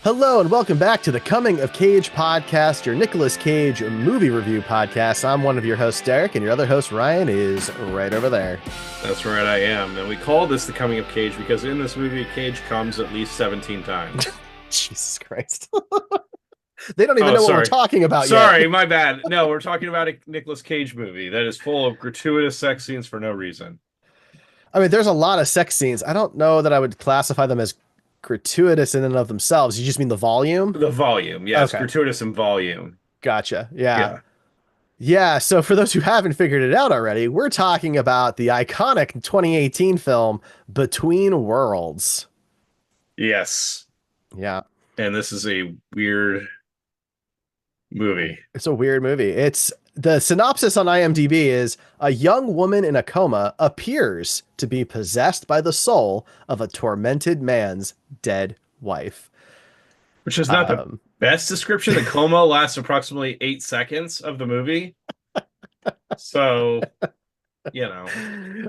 Hello and welcome back to the Coming of Cage podcast, your Nicolas Cage movie review podcast. I'm one of your hosts, Derek, and your other host, Ryan, is right over there. That's right, I am. And we call this the Coming of Cage because in this movie, Cage comes at least 17 times. Jesus Christ. They don't even Oh, know what we're sorry. talking about yet. Sorry, my bad. No, we're talking about a Nicolas Cage movie that is full of gratuitous sex scenes for no reason. I mean, there's a lot of sex scenes. I don't know that I would classify them as gratuitous in and of themselves. You just mean the volume? The volume, yes, Okay, gratuitous in volume. gotcha. Yeah. Yeah. Yeah, so for those who haven't figured it out already, we're talking about the iconic 2018 film Between Worlds. Yes. Yeah. And this is a weird movie. It's a weird movie. It's the synopsis on IMDb is a young woman in a coma appears to be possessed by the soul of a tormented man's dead wife. Which is not the Um, best description. The coma lasts approximately 8 seconds of the movie. So, you know.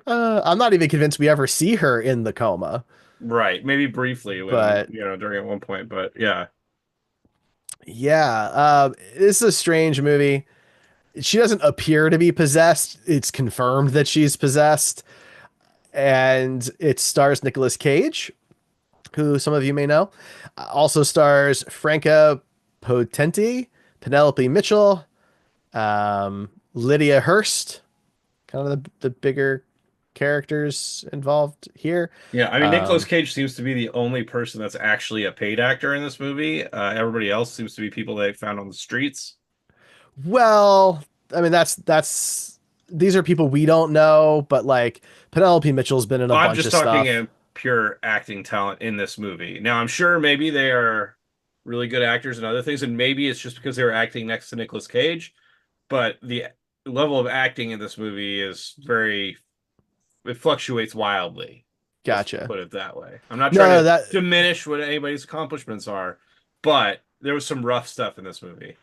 I'm not even convinced we ever see her in the coma, Right, maybe briefly when, but during at one point, but yeah. yeah, this is a strange movie. She doesn't appear to be possessed. It's confirmed that she's possessed, and it stars Nicolas Cage, who some of you may know. Also stars Franka Potente, Penelope Mitchell, Lydia Hearst, kind of the bigger characters involved here. Yeah, I mean, Nicolas Um, Cage seems to be the only person that's actually a paid actor in this movie. Everybody else seems to be people they found on the streets. well, I mean that's these are people we don't know, but like Penelope Mitchell's been in a I'm bunch just of talking stuff. in pure acting talent in this movie. Now, I'm sure maybe they are really good actors and other things, and maybe it's just because they were acting next to Nicolas Cage, but the level of acting in this movie is it fluctuates wildly. Let's Gotcha. put it that way. I'm not trying No, to that diminish what anybody's accomplishments are, but there was some rough stuff in this movie.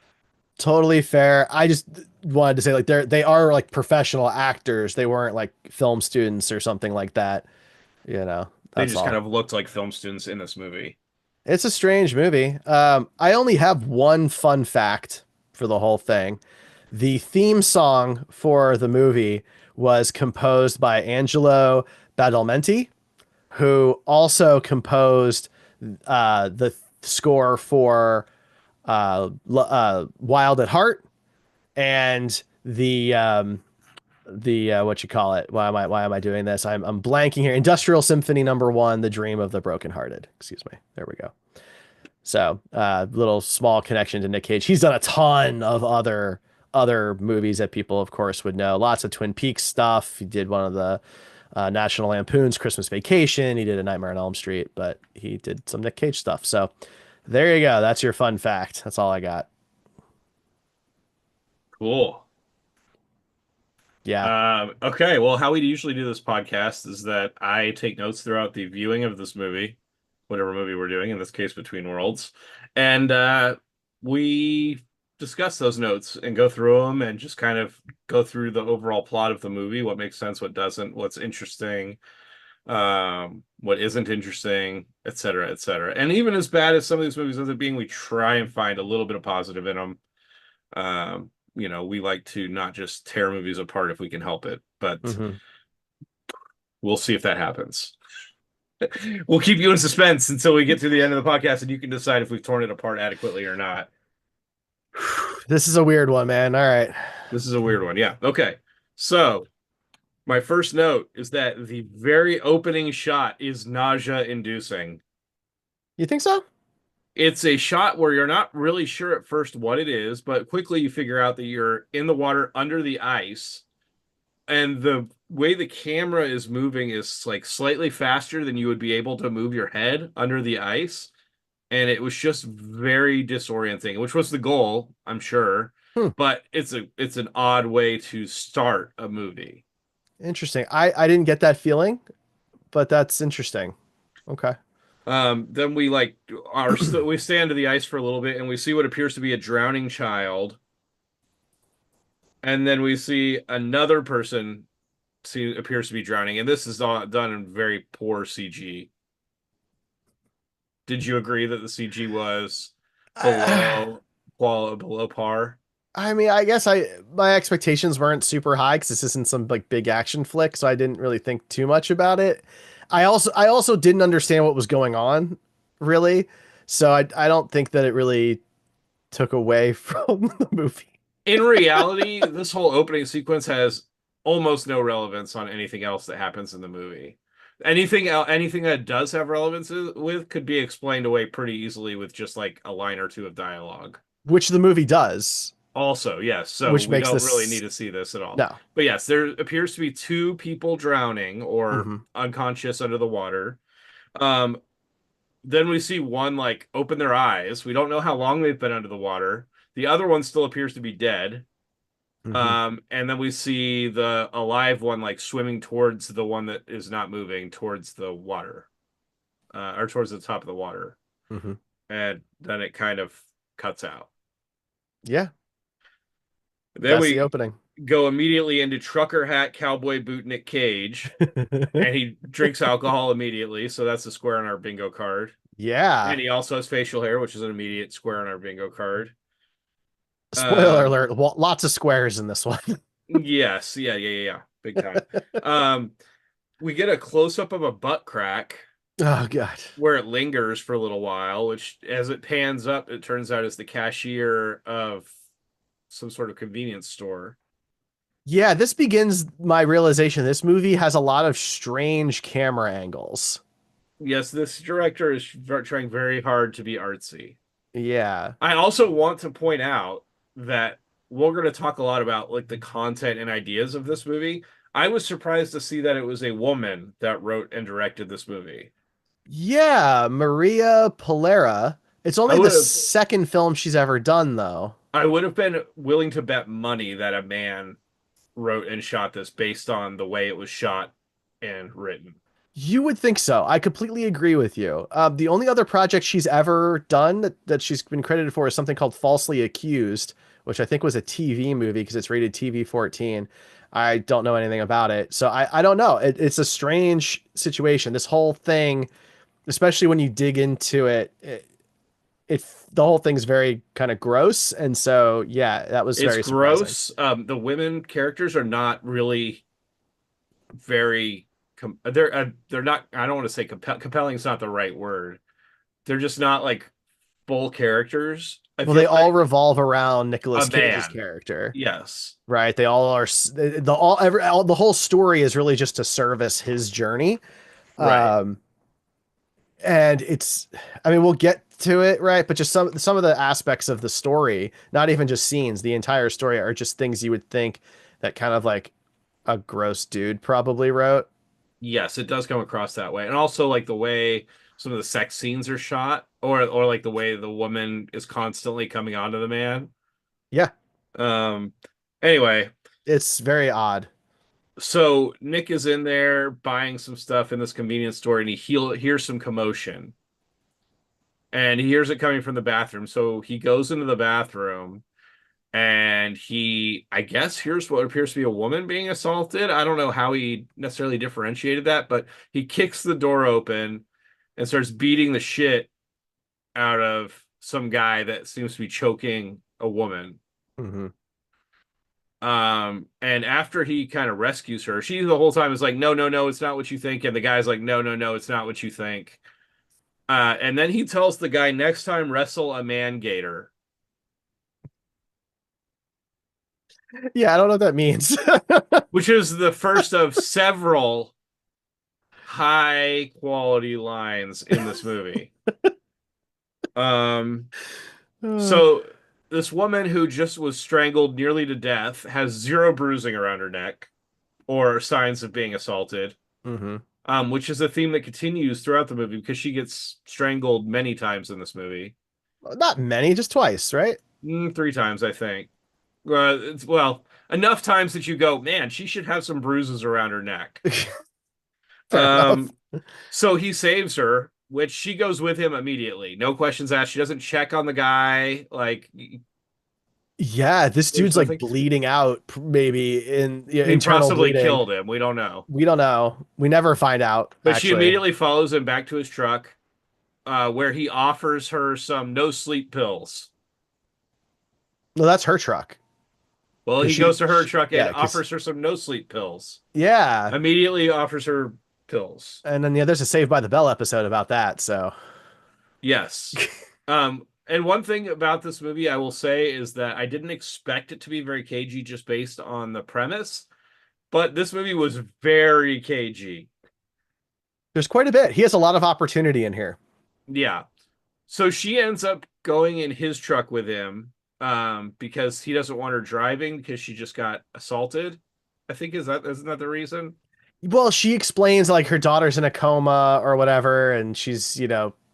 totally fair. I just wanted to say like they are like professional actors. They weren't like film students or something like that. You know, They that's just kind all. of looked like film students in this movie. It's a strange movie. I only have one fun fact for the whole thing. The theme song for the movie was composed by Angelo Badalamenti, who also composed the score for Wild at Heart and the what you call it? Why am I doing this? I'm blanking here. Industrial Symphony Number One, The Dream of the Brokenhearted. Excuse me. There we go. So, little small connection to Nick Cage. He's done a ton of other movies that people, of course, would know. Lots of Twin Peaks stuff. He did one of the National Lampoon's Christmas Vacation. He did A Nightmare on Elm Street, but he did some Nick Cage stuff. So, there you go. That's your fun fact. That's all I got. Cool. Yeah. Okay, well, how we usually do this podcast is that I take notes throughout the viewing of this movie, whatever movie we're doing, in this case, Between Worlds, and we discuss those notes and go through them and just kind of go through the overall plot of the movie, what makes sense, what doesn't, what's interesting, what isn't interesting, et cetera, et cetera. And even as bad as some of these movies end up being, we try and find a little bit of positive in them. We like to not just tear movies apart if we can help it, but Hmm. we'll see if that happens. We'll keep you in suspense until we get to the end of the podcast and you can decide if we've torn it apart adequately or not. This is a weird one, man. All right. This is a weird one. Yeah. Okay. So, my first note is that the very opening shot is nausea inducing. You think so? It's a shot where you're not really sure at first what it is, but quickly you figure out that you're in the water under the ice and the way the camera is moving is like slightly faster than you would be able to move your head under the ice. And it was just very disorienting, which was the goal, I'm sure. Hmm. But it's an odd way to start a movie. Interesting. I didn't get that feeling, but that's interesting. Okay. Then we like we stay under the ice for a little bit and we see what appears to be a drowning child. And then we see another person appears to be drowning, and this is all done in very poor CG. Did you agree that the CG was I, below below par? I mean, I guess my expectations weren't super high because this isn't some like big action flick, so I didn't really think too much about it. I also didn't understand what was going on, really. So I don't think that it really took away from the movie. In reality, this whole opening sequence has almost no relevance on anything else that happens in the movie. Anything that does have relevance with could be explained away pretty easily with just like a line or two of dialogue. Which the movie does, Also, yes, so which we makes don't really need this to see this at all. no. But yes, there appears to be two people drowning or Hmm. unconscious under the water. Um, then we see one like open their eyes. We don't know how long they've been under the water. The other one still appears to be dead. Hmm. And then we see the alive one like swimming towards the one that is not moving towards the water, or towards the top of the water. Hmm. And then it kind of cuts out. Yeah, Then that's the we opening. go immediately into trucker hat, cowboy boot, Nick Cage, and he drinks alcohol immediately. So that's a square on our bingo card. And Yeah. he also has facial hair, which is an immediate square on our bingo card. Spoiler Um, alert, lots of squares in this one. yes, yeah, big time. Um, we get a close up of a butt crack Oh god. where it lingers for a little while, which as it pans up, it turns out is the cashier of some sort of convenience store. Yeah, this begins my realization this movie has a lot of strange camera angles. Yes, this director is trying very hard to be artsy. Yeah. I also want to point out that we're going to talk a lot about like the content and ideas of this movie. I was surprised to see that it was a woman that wrote and directed this movie. Yeah, Maria Polera. It's I only the would have second film she's ever done, though. I would have been willing to bet money that a man wrote and shot this based on the way it was shot and written. You would think so. I completely agree with you. The only other project she's ever done that she's been credited for is something called Falsely Accused, which I think was a TV movie because it's rated TV 14. I don't know anything about it. So I don't know. It's a strange situation. This whole thing, especially when you dig into it the whole thing's very kind of gross. And so, yeah, that was It's very surprising. gross. The women characters are not really very they're not I don't want to say compelling is not the right word. They're just not like full characters. I Well, feel they all like revolve around a Nicolas Cage's man. character. Yes. Right. They all are the whole story is really just to service his journey. Right. Um, and it's, I mean, we'll get to it, right? But just some of the aspects of the story, not even just scenes, the entire story are just things you would think that kind of like a gross dude probably wrote. Yes, it does come across that way. And also like the way some of the sex scenes are shot or like the way the woman is constantly coming onto the man. Yeah, Um anyway, it's very odd. so Nick is in there buying some stuff in this convenience store and hears some commotion. And he hears it coming from the bathroom. So he goes into the bathroom and he, I guess, here's what appears to be a woman being assaulted. I don't know how he necessarily differentiated that, but he kicks the door open and starts beating the shit out of some guy that seems to be choking a woman. Hmm. And after he kind of rescues her, she the whole time is like, no, no, no, it's not what you think. And the guy's like, no, no, no, it's not what you think. And then he tells the guy, next time wrestle a man gator. Yeah, I don't know what that means. Which is the first of several high quality lines in this movie. Um, so this woman who just was strangled nearly to death has zero bruising around her neck or signs of being assaulted, Hmm. which is a theme that continues throughout the movie because she gets strangled many times in this movie. Not many, just twice, right? Three times, I think. Well, enough times that you go, man, she should have some bruises around her neck. Fair enough. So he saves her, which she goes with him immediately. No questions asked. She doesn't check on the guy. Like Yeah, this there's dude's like nothing. bleeding out, maybe in yeah, He internal possibly bleeding. killed him. We don't know. We don't know. We never find out, But she actually. immediately follows him back to his truck. where he offers her some no sleep pills. No, that's her truck. Well, Because he goes to her she, truck and yeah, because offers her some no sleep pills. yeah. Immediately offers her pills. And then yeah, there's a Saved by the Bell episode about that. So Yes. And one thing about this movie I will say is that I didn't expect it to be very cagey just based on the premise, but this movie was very cagey. there's quite a bit. He has a lot of opportunity in here. Yeah. So she ends up going in his truck with him because he doesn't want her driving because she just got assaulted. I think isn't that the reason? Well, she explains like her daughter's in a coma or whatever, and she's,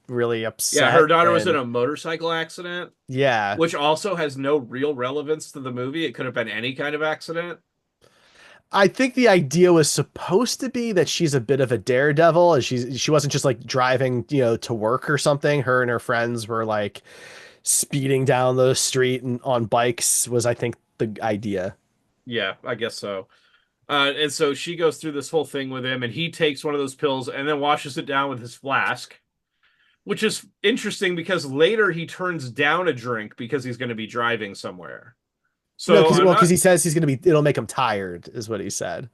really Yeah, her upset. daughter was in And a motorcycle accident, yeah, which also has no real relevance to the movie. It could have been any kind of accident. I think the idea was supposed to be that she's a bit of a daredevil, and she wasn't just like driving, to work or something. Her and her friends were like speeding down the street and on bikes was, I think, the idea. Yeah, I guess so. And so she goes through this whole thing with him, and he takes one of those pills and then washes it down with his flask, which is interesting because later he turns down a drink because he's going to be driving somewhere. No, So because I'm well, because not he says it'll make him tired, is what he said.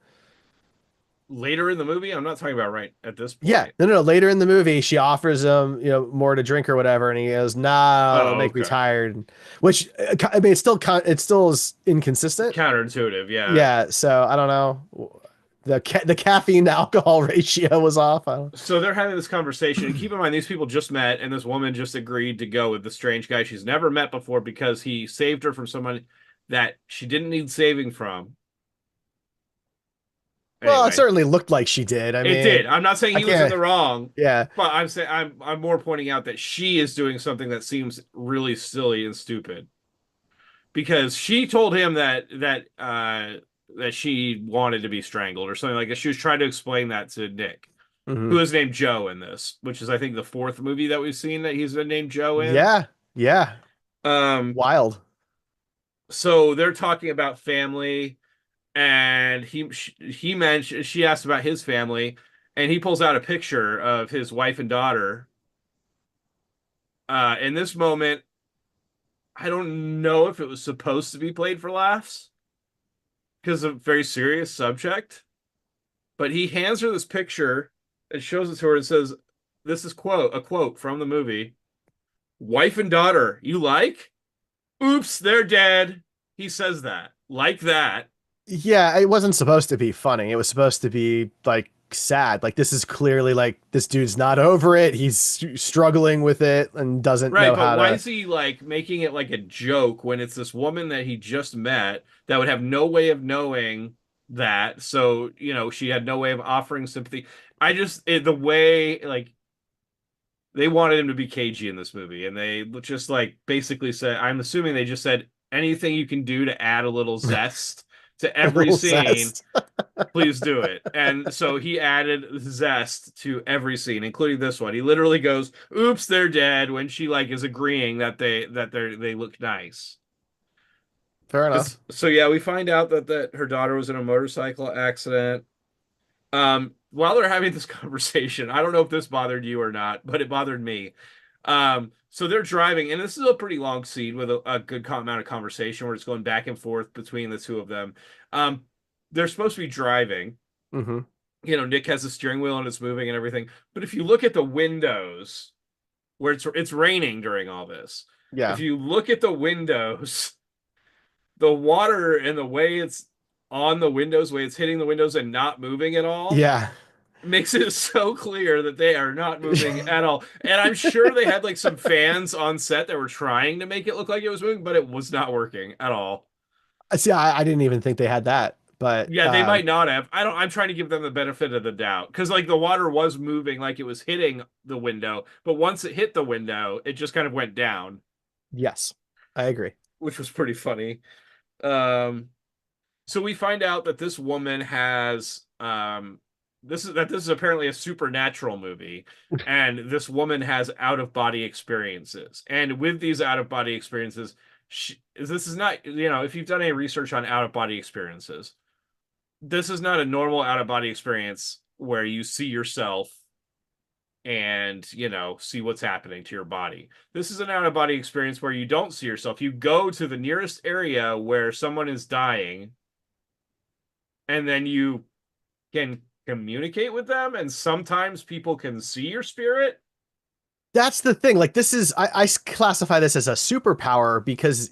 later in the movie. I'm not talking about right at this Yeah, point. no, no, no. Later in the movie, she offers him, more to drink or whatever, and he goes, "Nah, it'll Oh, make me okay. tired." Which, I mean, it still is inconsistent. Counterintuitive, yeah. Yeah, so I don't know. The caffeine to alcohol ratio was off. I don't... So they're having this conversation. And keep in mind, these people just met, and this woman just agreed to go with the strange guy she's never met before because he saved her from someone that she didn't need saving from. Well, it Anyway, certainly looked like she did. I it did. mean, I'm not saying I he was in can't. the wrong, Yeah, but I'm saying I'm more pointing out that she is doing something that seems really silly and stupid because she told him that she wanted to be strangled or something like that. She was trying to explain that to Nick, hmm who is named Joe in this, which is I think the fourth movie that we've seen that he's been named Joe in. yeah, yeah. Um, Wild. so they're talking about family, and he mentioned she asked about his family, and he pulls out a picture of his wife and daughter. In this moment, I don't know if it was supposed to be played for laughs because of a very serious subject, but he hands her this picture and shows it to her and says, "This is a quote from the movie. Wife and daughter, you like? Oops, they're dead." He says that like that. Yeah, it wasn't supposed to be funny. It was supposed to be like sad. Like this is clearly like this dude's not over it. He's struggling with it and doesn't Right, know but how why to. is he like making it like a joke when it's this woman that he just met that would have no way of knowing that? So, she had no way of offering sympathy. The way like they wanted him to be cagey in this movie, and they just like basically said, I'm assuming they just said anything you can do to add a little zest to A every little scene, zest. please do it. And so he added zest to every scene, including this one. He literally goes, "Oops, they're dead," when she like is agreeing that they look nice. Fair Because enough. so yeah, we find out that her daughter was in a motorcycle accident. While they're having this conversation, I don't know if this bothered you or not, but it bothered me. So they're driving, and this is a pretty long scene with a good amount of conversation where it's going back and forth between the two of them. Um, they're supposed to be driving. hmm Nick has the steering wheel and it's moving and everything. But if you look at the windows where it's raining during all this, if Yeah. you look at the windows, the water and the way it's on the windows, way it's hitting the windows and not moving at all, Yeah. makes it so clear that they are not moving at all. And I'm sure they had like some fans on set that were trying to make it look like it was moving, but it was not working at all. See, I didn't even think they had that, but Yeah, they might not have. I'm trying to give them the benefit of the doubt because like the water was moving like it was hitting the window, but once it hit the window, it just kind of went down, yes, I agree. which was pretty funny. Um, so we find out that this woman has this is apparently a supernatural movie, and this woman has out of body experiences, and with these out of body experiences, this is not, if you've done any research on out of body experiences, this is not a normal out of body experience where you see yourself and, see what's happening to your body. This is an out-of-body experience where you don't see yourself. You go to the nearest area where someone is dying, and then you can communicate with them, and sometimes people can see your spirit. That's the thing. Like, this is, I classify this as a superpower because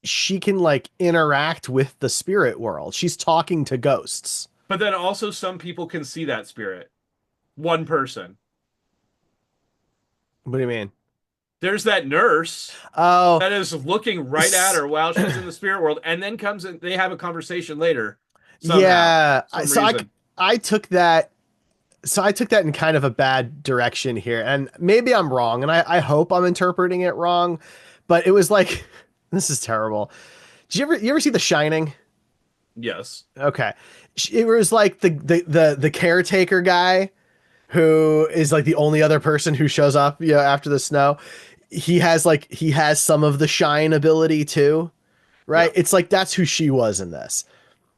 she can like interact with the spirit world. She's talking to ghosts. But then also some people can see that spirit. One person. What do you mean? There's that nurse Oh, that is looking right at her while she's in the spirit world, and then comes and they have a conversation later somehow, yeah. some So reason. I took that. So I took that in kind of a bad direction here, and maybe I'm wrong, and I hope I'm interpreting it wrong, but it was like, this is terrible. Did you ever see The Shining? Yes. Okay, it was like the caretaker guy who is like the only other person who shows up, after the snow. He has some of the shine ability too, right? Yeah. It's like that's who she was in this.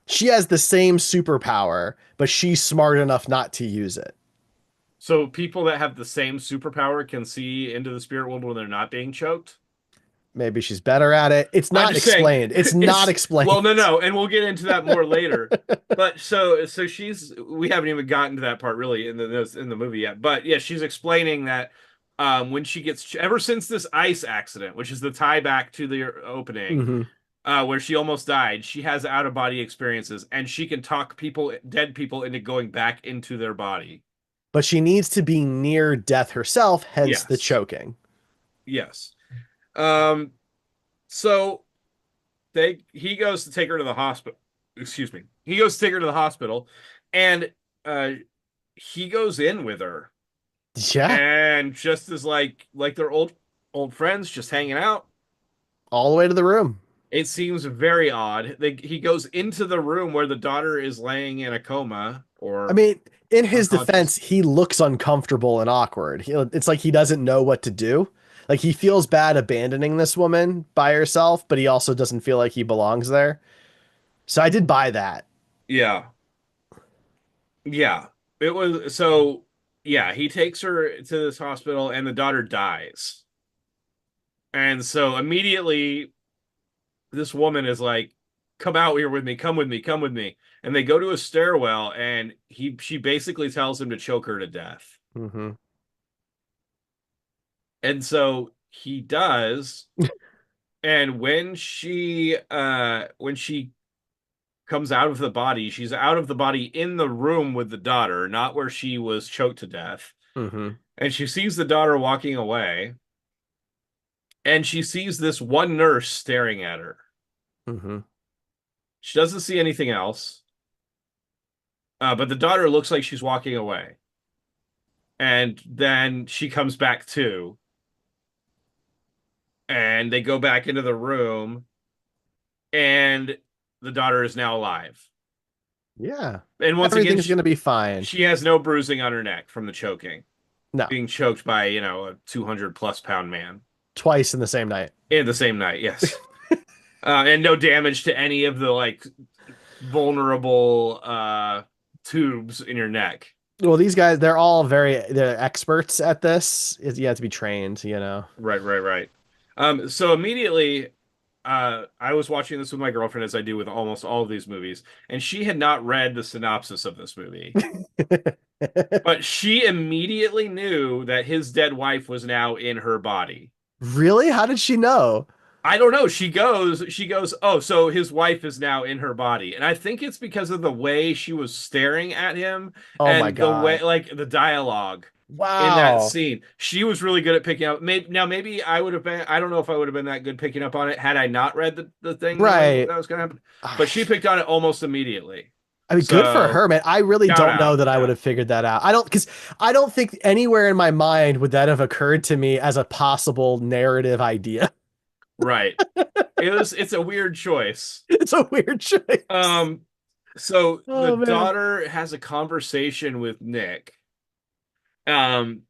She has the same superpower, but she's smart enough not to use it. So people that have the same superpower can see into the spirit world when they're not being choked. Maybe she's better at it. It's I'm not just saying, explained. It's not well, explained. no, and we'll get into that more later. But so we haven't even gotten to that part really in the movie yet. But yeah, she's explaining that when she gets ever since this ice accident, which is the tie back to the opening, Hmm. where she almost died, she has out of body experiences, and she can talk dead people into going back into their body. But she needs to be near death herself, hence the Yes, choking. yes. Um, so he goes to take her to the hospital. Excuse me. He goes to take her to the hospital, and uh, he goes in with her, Yeah, and just as like they're old friends, just hanging out. all the way to the room. It seems very odd. He goes into the room where the daughter is laying in a coma I or mean, in his defense, unconscious. he looks uncomfortable and awkward. It's like he doesn't know what to do. Like he feels bad abandoning this woman by herself, but he also doesn't feel like he belongs there. So I did buy that. Yeah, yeah. It was so. Yeah, he takes her to this hospital, and the daughter dies. And so immediately, this woman is like, "Come out here with me. Come with me. Come with me." And they go to a stairwell, and she basically tells him to choke her to death. Hmm. And so he does. And when she comes out of the body, she's out of the body in the room with the daughter, not where she was choked to death. Hmm. And she sees the daughter walking away, and she sees this one nurse staring at her. Hmm. She doesn't see anything else, but the daughter looks like she's walking away. And then she comes back too, and they go back into the room, and the daughter is now alive. Yeah. And once again, Everything's going to be fine. she has no bruising on her neck from the choking, No, being choked by, a 200+ pound man twice in the same night. in the same night. Yes. And no damage to any of the like vulnerable tubes in your neck. Well, these guys, they're experts at this. You have to be trained. Right, right, right. So immediately, I was watching this with my girlfriend, as I do with almost all of these movies, and she had not read the synopsis of this movie. But she immediately knew that his dead wife was now in her body. Really? How did she know? I don't know. She goes, oh, so his wife is now in her body. And I think it's because of the way she was staring at him Oh my and the way, God. like the dialogue in that Wow. scene. She was really good at picking up. Maybe I would have been, I don't know if I would have been that good picking up on it had I not read the thing knowing Right. that was going to happen. But she picked on it almost immediately. I mean, good for So her, man. I really shout don't know out. that I would Yeah. have figured that out. Because I don't think anywhere in my mind would that have occurred to me as a possible narrative idea. Right. It's a weird choice. It's a weird choice. Um, so the Oh man. daughter has a conversation with Nick, um,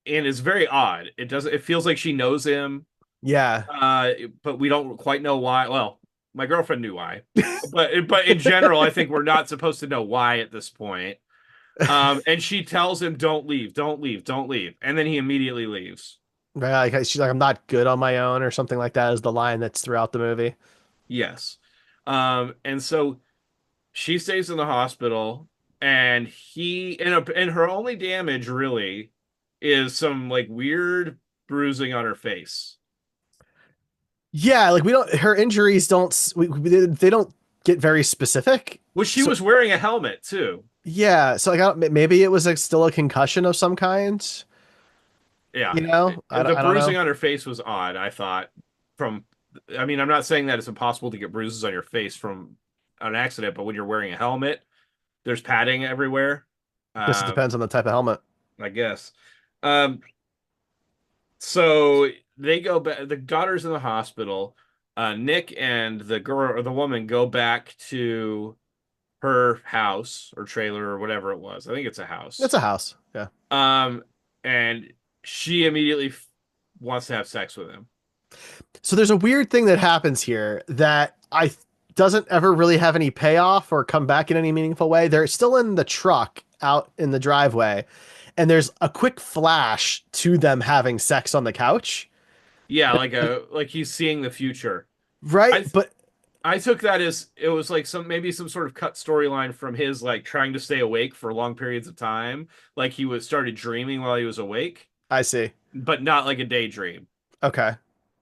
and it's very odd. It feels like she knows him, Yeah. uh, but we don't quite know why. Well, my girlfriend knew why, but in general, I think we're not supposed to know why at this point. And she tells him, "Don't leave, don't leave, don't leave," and then he immediately leaves. Right, like she's like, I'm not good on my own, or something like that is the line that's throughout the movie. Yes. And so she stays in the hospital, and and her only damage really is some like weird bruising on her face. Yeah, like we don't, her injuries don't, they don't get very specific. Well, she So was wearing a helmet too. yeah, so like maybe it was like still a concussion of some kind. Yeah. You know, The I don't bruising know. on her face was odd, I thought. From, I mean, I'm not saying that it's impossible to get bruises on your face from an accident, but when you're wearing a helmet, there's padding everywhere. Guess it Uh, depends on the type of helmet. I guess. Um, so they go back. The daughter's in the hospital. Nick and the girl or the woman go back to her house or trailer or whatever it was. I think it's a house. It's a house. Yeah. Um, and she immediately wants to have sex with him. So there's a weird thing that happens here that doesn't ever really have any payoff or come back in any meaningful way. They're still in the truck out in the driveway, and there's a quick flash to them having sex on the couch. Yeah, like he's seeing the future. Right? I But I took that as it was like some sort of cut storyline from his like trying to stay awake for long periods of time, like he was started dreaming while he was awake, I see. but not like a daydream. Okay.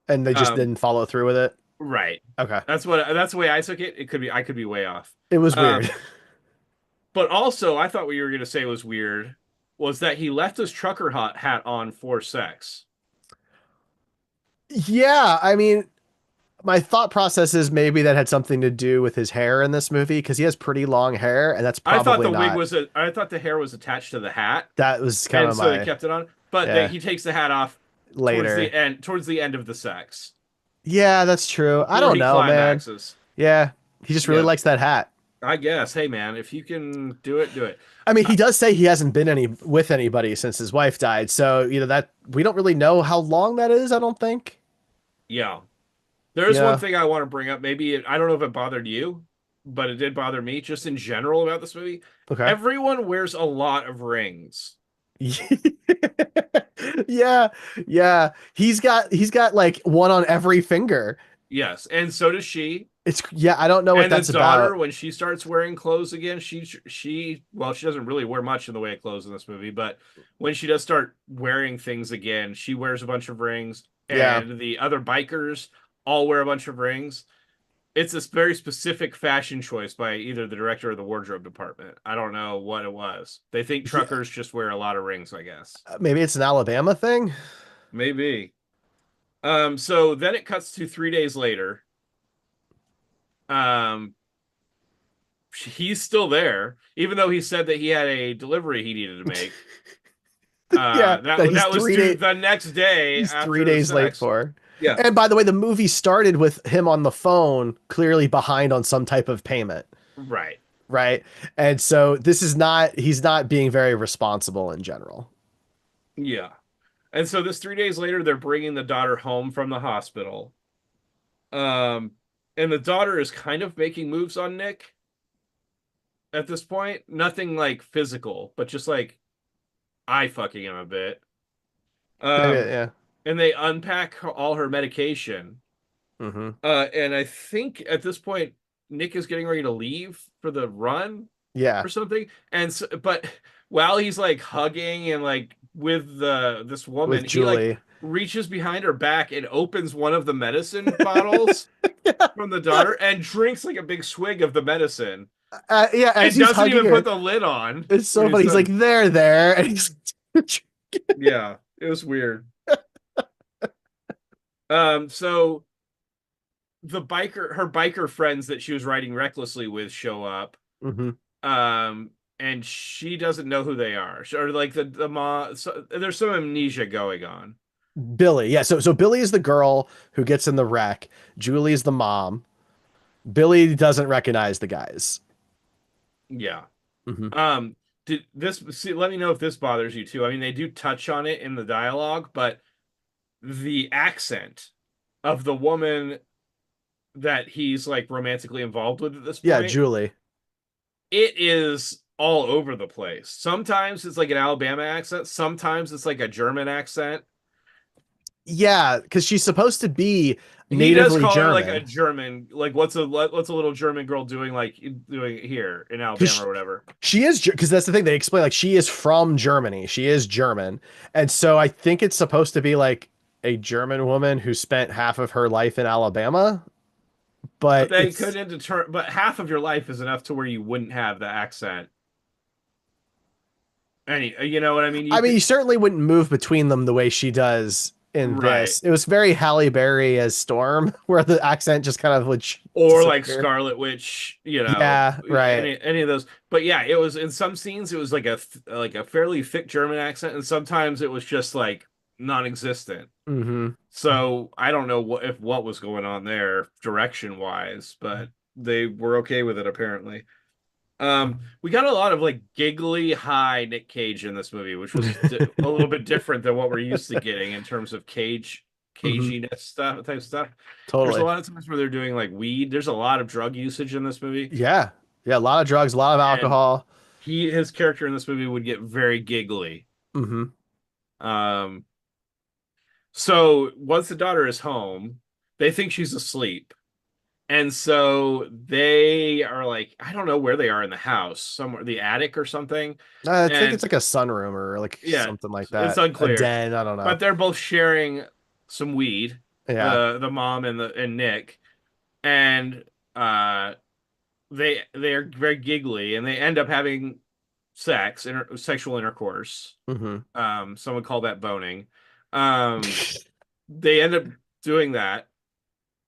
And they just Um, didn't follow through with it. right. Okay. That's the way I took it. It could be I could be way off. It was Um, weird. but also I thought what you were gonna say was weird was that he left his trucker hat on for sex. Yeah, I mean, my thought process is maybe that had something to do with his hair in this movie because he has pretty long hair, and that's probably not. I thought the hair was attached to the hat, That was kind and of so they my, kept it on. But yeah, he takes the hat off later. towards the end of the sex Yeah, that's true. I before don't he know, man. climaxes. Yeah, he just really Yeah, likes that hat. I guess. Hey, man, if you can do it, do it. I mean, Uh, he does say he hasn't been with anybody since his wife died, so that we don't really know how long that is. I don't think. yeah, there is one Yeah. thing I want to bring up. I don't know if it bothered you, but it did bother me just in general about this movie. Okay. Everyone wears a lot of rings. Yeah, yeah. He's got like one on every finger. Yes, and so does she. It's yeah. I don't know what And the that's daughter, about. when she starts wearing clothes again, well, she doesn't really wear much in the way of clothes in this movie, but when she does start wearing things again, she wears a bunch of rings, Yeah. and the other bikers all wear a bunch of rings. It's this very specific fashion choice by either the director or the wardrobe department. I don't know what it was. They think Yeah. truckers just wear a lot of rings, I guess. Maybe it's an Alabama thing. Maybe. So then it cuts to 3 days later. Um, he's still there, even though he said that he had a delivery he needed to make. Yeah, that That was due the next day he's three after the days late sex. for. Yeah, And by the way, the movie started with him on the phone, clearly behind on some type of payment, right. right? And so he's not being very responsible in general. Yeah. And so this 3 days later, they're bringing the daughter home from the hospital. Um, and the daughter is kind of making moves on Nick at this point. Nothing like physical, but just like eye fucking him a bit. Maybe, Um, yeah. and they unpack all her medication. Hmm. And I think at this point, Nick is getting ready to leave for the run Yeah, or something. And so, but while he's like hugging and like with this woman, with he like Julie. reaches behind her back and opens one of the medicine bottles Yeah. from the daughter and drinks like a big swig of the medicine Yeah, as and he's doesn't hugging even put her, the lid on it's when so he's funny. He's like, done. there, and he's Yeah, it was weird. So her biker friends that she was riding recklessly with show up. Mhm. And she doesn't know who they are, or like the mom. So there's some amnesia going on. Billy. Yeah, so Billy is the girl who gets in the wreck. Julie is the mom. Billy doesn't recognize the guys. Yeah. Hmm. Um. Did this? See, let me know if this bothers you too. I mean, they do touch on it in the dialogue, but the accent of the woman that he's like romantically involved with at this Yeah, point, Julie. it is all over the place. Sometimes it's like an Alabama accent, sometimes it's like a German accent. Yeah, because she's supposed to be He does natively call her like a German. German, like what's a little German girl doing like doing here in Alabama Because or whatever. she is, because that's the thing they explain. Like she is from Germany. She is German, and so I think it's supposed to be like a German woman who spent half of her life in Alabama. But But they it's, couldn't deter. But half of your life is enough to where you wouldn't have the accent. Any, you know what I mean? You I mean, could, you certainly wouldn't move between them the way she does in right? this. It was very Halle Berry as Storm, where the accent just kind of would Or like disappear. Scarlet Witch, you know, Yeah, right. any of those. But yeah, it was in some scenes it was like a fairly thick German accent, and sometimes it was just like non-existent. Hmm. So I don't know what was going on there direction wise, but they were okay with it apparently. We got a lot of like giggly high Nick Cage in this movie, which was a little bit different than what we're used to getting in terms of Hmm. caginess stuff type stuff. There's a Totally. lot of times where they're doing like weed. There's a lot of drug usage in this movie, Yeah. Yeah. A lot of drugs, a lot of and alcohol. his character in this movie would get very giggly. Hmm. Um, so once the daughter is home, they think she's asleep. And so they are like, I don't know where they are in the house, somewhere, the attic or something. I think it's And like a sunroom or like yeah, something like it's that. A unclear. den. I don't know. But they're both sharing some weed, Yeah. the mom and Nick. And uh they are very giggly and they end up having sexual intercourse. Hmm. Some would call that boning. Um, they end up doing that.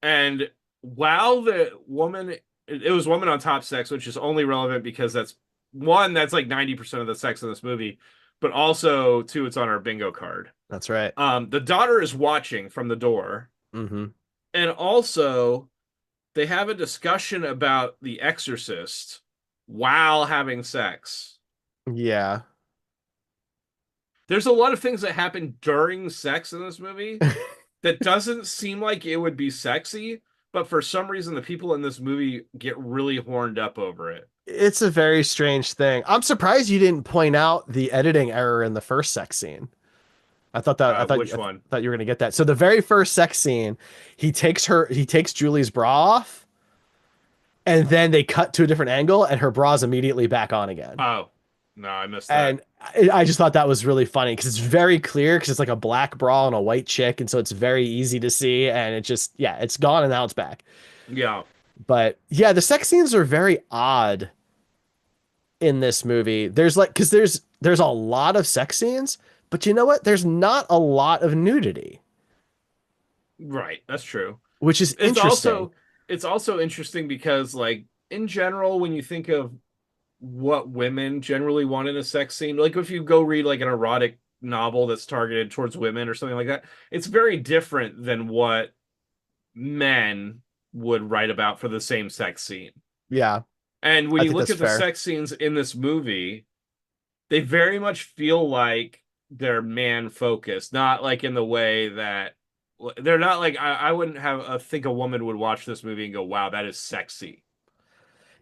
And while the woman, it was woman on top sex, which is only relevant because that's like 90% of the sex in this movie, but also two, it's on our bingo card. That's right. The daughter is watching from the door, Hmm. and also they have a discussion about The Exorcist while having sex. Yeah. There's a lot of things that happen during sex in this movie that doesn't seem like it would be sexy, but for some reason the people in this movie get really horned up over it. It's a very strange thing. I'm surprised you didn't point out the editing error in the first sex scene. Which one? I thought you were gonna get that. So the very first sex scene, he takes Julie's bra off, and then they cut to a different angle, and her bra's immediately back on again. Oh, no, I missed that. And I just thought that was really funny because it's very clear because it's like a black bra on a white chick, and so it's very easy to see, and it just yeah, it's gone and now it's back. Yeah, But yeah, the sex scenes are very odd in this movie. There's like because there's a lot of sex scenes, but you know what? There's not a lot of nudity, right. That's true. which is It's interesting. also it's also interesting because like in general, when you think of what women generally want in a sex scene, like if you go read like an erotic novel that's targeted towards women or something like that, it's very different than what men would write about for the same sex scene. Yeah, And when I you think look that's at the fair. sex scenes in this movie, they very much feel like they're man focused, not like in the way that they're not like I wouldn't have think a woman would watch this movie and go, "Wow, that is sexy."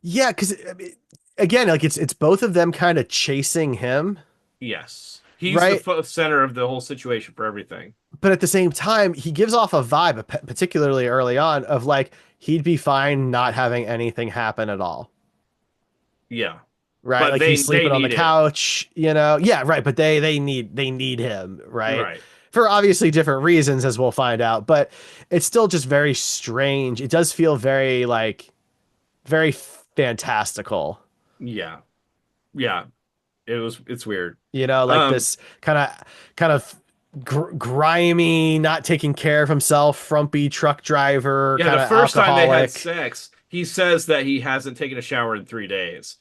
Yeah, because again, like it's both of them kind of chasing him, Yes, he's the right? center of the whole situation for everything. But at the same time, he gives off a vibe, particularly early on, of like he'd be fine not having anything happen at all. Yeah, Right? but Like he's they sleeping on the need him, couch, you know? Yeah, right. But they need him, right? right? For obviously different reasons, as we'll find out. But it's still just very strange. It does feel very like very fantastical, Yeah, yeah. It's weird. you know, like Um, this kind of grimy, not taking care of himself, frumpy truck driver, yeah. kind The of first time they had alcoholic. sex, he says that he hasn't taken a shower in 3 days.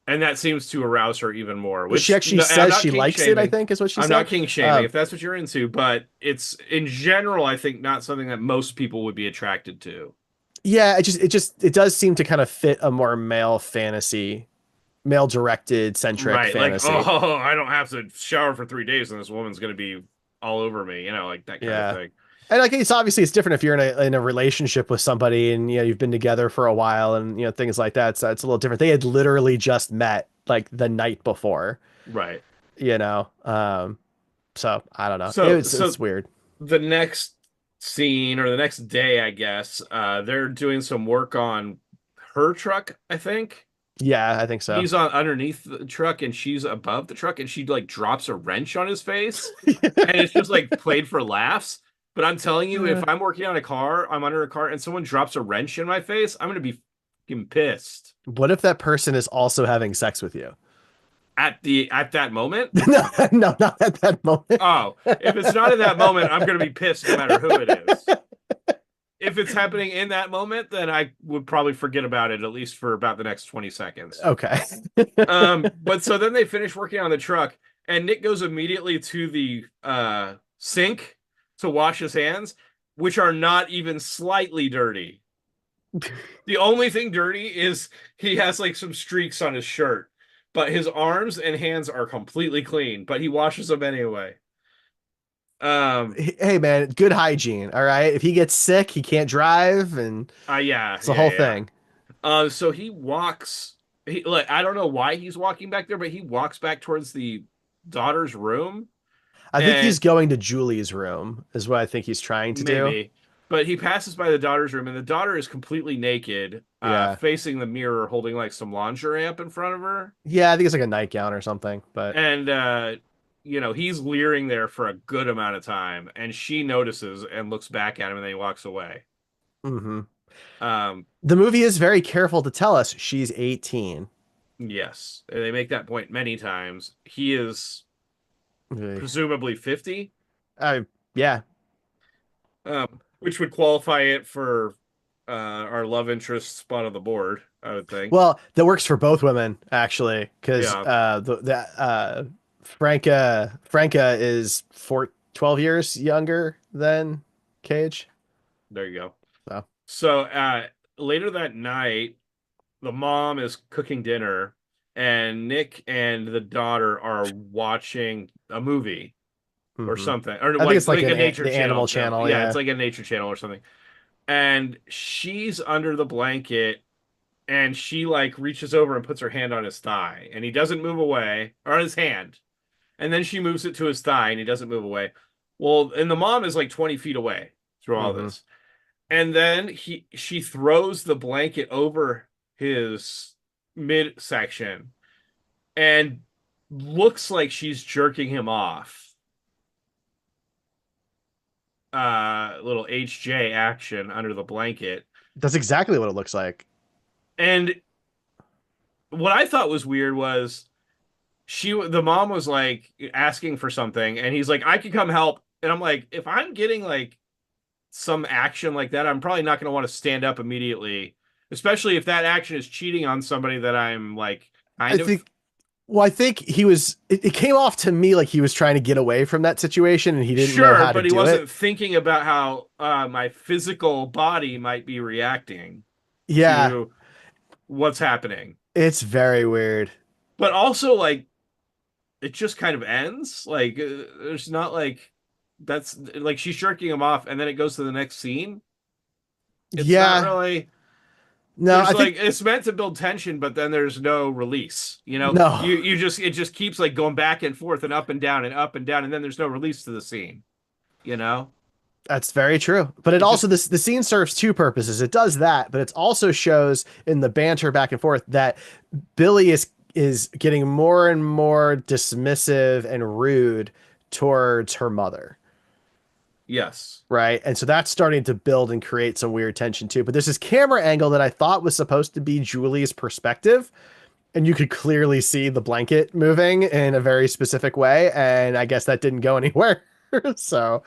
And that seems to arouse her even more, Well, she which actually no, I'm says not she kink likes it, I shaming. think is what she I'm said. not kink shaming Um, if that's what you're into, but it's in general, I think not something that most people would be attracted to. yeah, it does seem to kind of fit a more male fantasy, male directed centric Right. Like, fantasy. oh, I don't have to shower for 3 days and this woman's going to be all over me, you know, like that kind of Yeah. thing. And like it's different if you're in a relationship with somebody and you've been together for a while and things like that. So it's a little different. They had literally just met like the night before, Right. you know. So I don't know. So It's so weird. the next scene or the next day, I guess, they're doing some work on her truck, I think. Yeah, I think so. He's on underneath the truck and she's above the truck and she like drops a wrench on his face and it's just like played for laughs. But I'm telling you, if I'm working on a car, I'm under a car and someone drops a wrench in my face, I'm gonna be fucking pissed. What if that person is also having sex with you? At that moment. No, no, not at that moment. Oh, if it's not in that moment, I'm gonna be pissed no matter who it is. If it's happening in that moment, then I would probably forget about it at least for about the next 20 seconds. Okay. But so then they finish working on the truck, and Nick goes immediately to the sink to wash his hands, which are not even slightly dirty. The only thing dirty is he has like some streaks on his shirt, but his arms and hands are completely clean, but he washes them anyway. Hey man, good hygiene. All right. If he gets sick, he can't drive, and Yeah, it's the yeah, whole yeah. thing. So he walks. He like I don't know why he's walking back there, but he walks back towards the daughter's room, I think he's and going to Julie's room, is what I think he's trying to do. maybe, but he passes by the daughter's room, and the daughter is completely naked, Yeah. facing the mirror, holding like some lingerie up in front of her, Yeah, I think it's like a nightgown or something, but and he's leering there for a good amount of time, and she notices and looks back at him, and then he walks away. mhm. Um, The movie is very careful to tell us she's 18. yes, they make that point many times. He is Ugh. presumably 50. Yeah. Which would qualify it for our love interest spot on the board, I would think. Well, that works for both women actually, because Yeah, Franka is 12 years younger than Cage. there you go. So So later that night, the mom is cooking dinner, and Nick and the daughter are watching a movie or mhm. something, or I think like it's like like a nature the channel Animal film. Channel. Yeah, it's Yeah. like a nature channel or something. And she's under the blanket and she like reaches over and puts her hand on his thigh and he doesn't move away or on his hand and then she moves it to his thigh and he doesn't move away. Well, and the mom is like 20 feet away through all Hmm. this, and then she throws the blanket over his midsection and looks like she's jerking him off. Little HJ action under the blanket. That's exactly what it looks like. And what I thought was weird was the mom was like asking for something and he's like I could come help, and I'm like if I'm getting like some action like that I'm probably not going to want to stand up immediately, especially if that action is cheating on somebody that I'm like I kind of think, well, I think it came off to me like he was trying to get away from that situation and he didn't know sure, how to but he do it. wasn't thinking about how my physical body might be reacting Yeah, to what's happening. it's very weird. But also like it just kind of ends like there's not like that's like she's jerking him off and then it goes to the next scene. It's not Yeah. really, No, there's I like think it's meant to build tension but then there's no release, no. you just it just keeps like going back and forth and up and down and up and down and then there's no release to the scene, you know That's very true. But it it also just the scene serves two purposes. It does that, but it also shows in the banter back and forth that Billy is getting more and more dismissive and rude towards her mother. yes, Right. And so that's starting to build and create some weird tension too. But there's this camera angle that I thought was supposed to be Julie's perspective. And you could clearly see the blanket moving in a very specific way. And I guess that didn't go anywhere. So,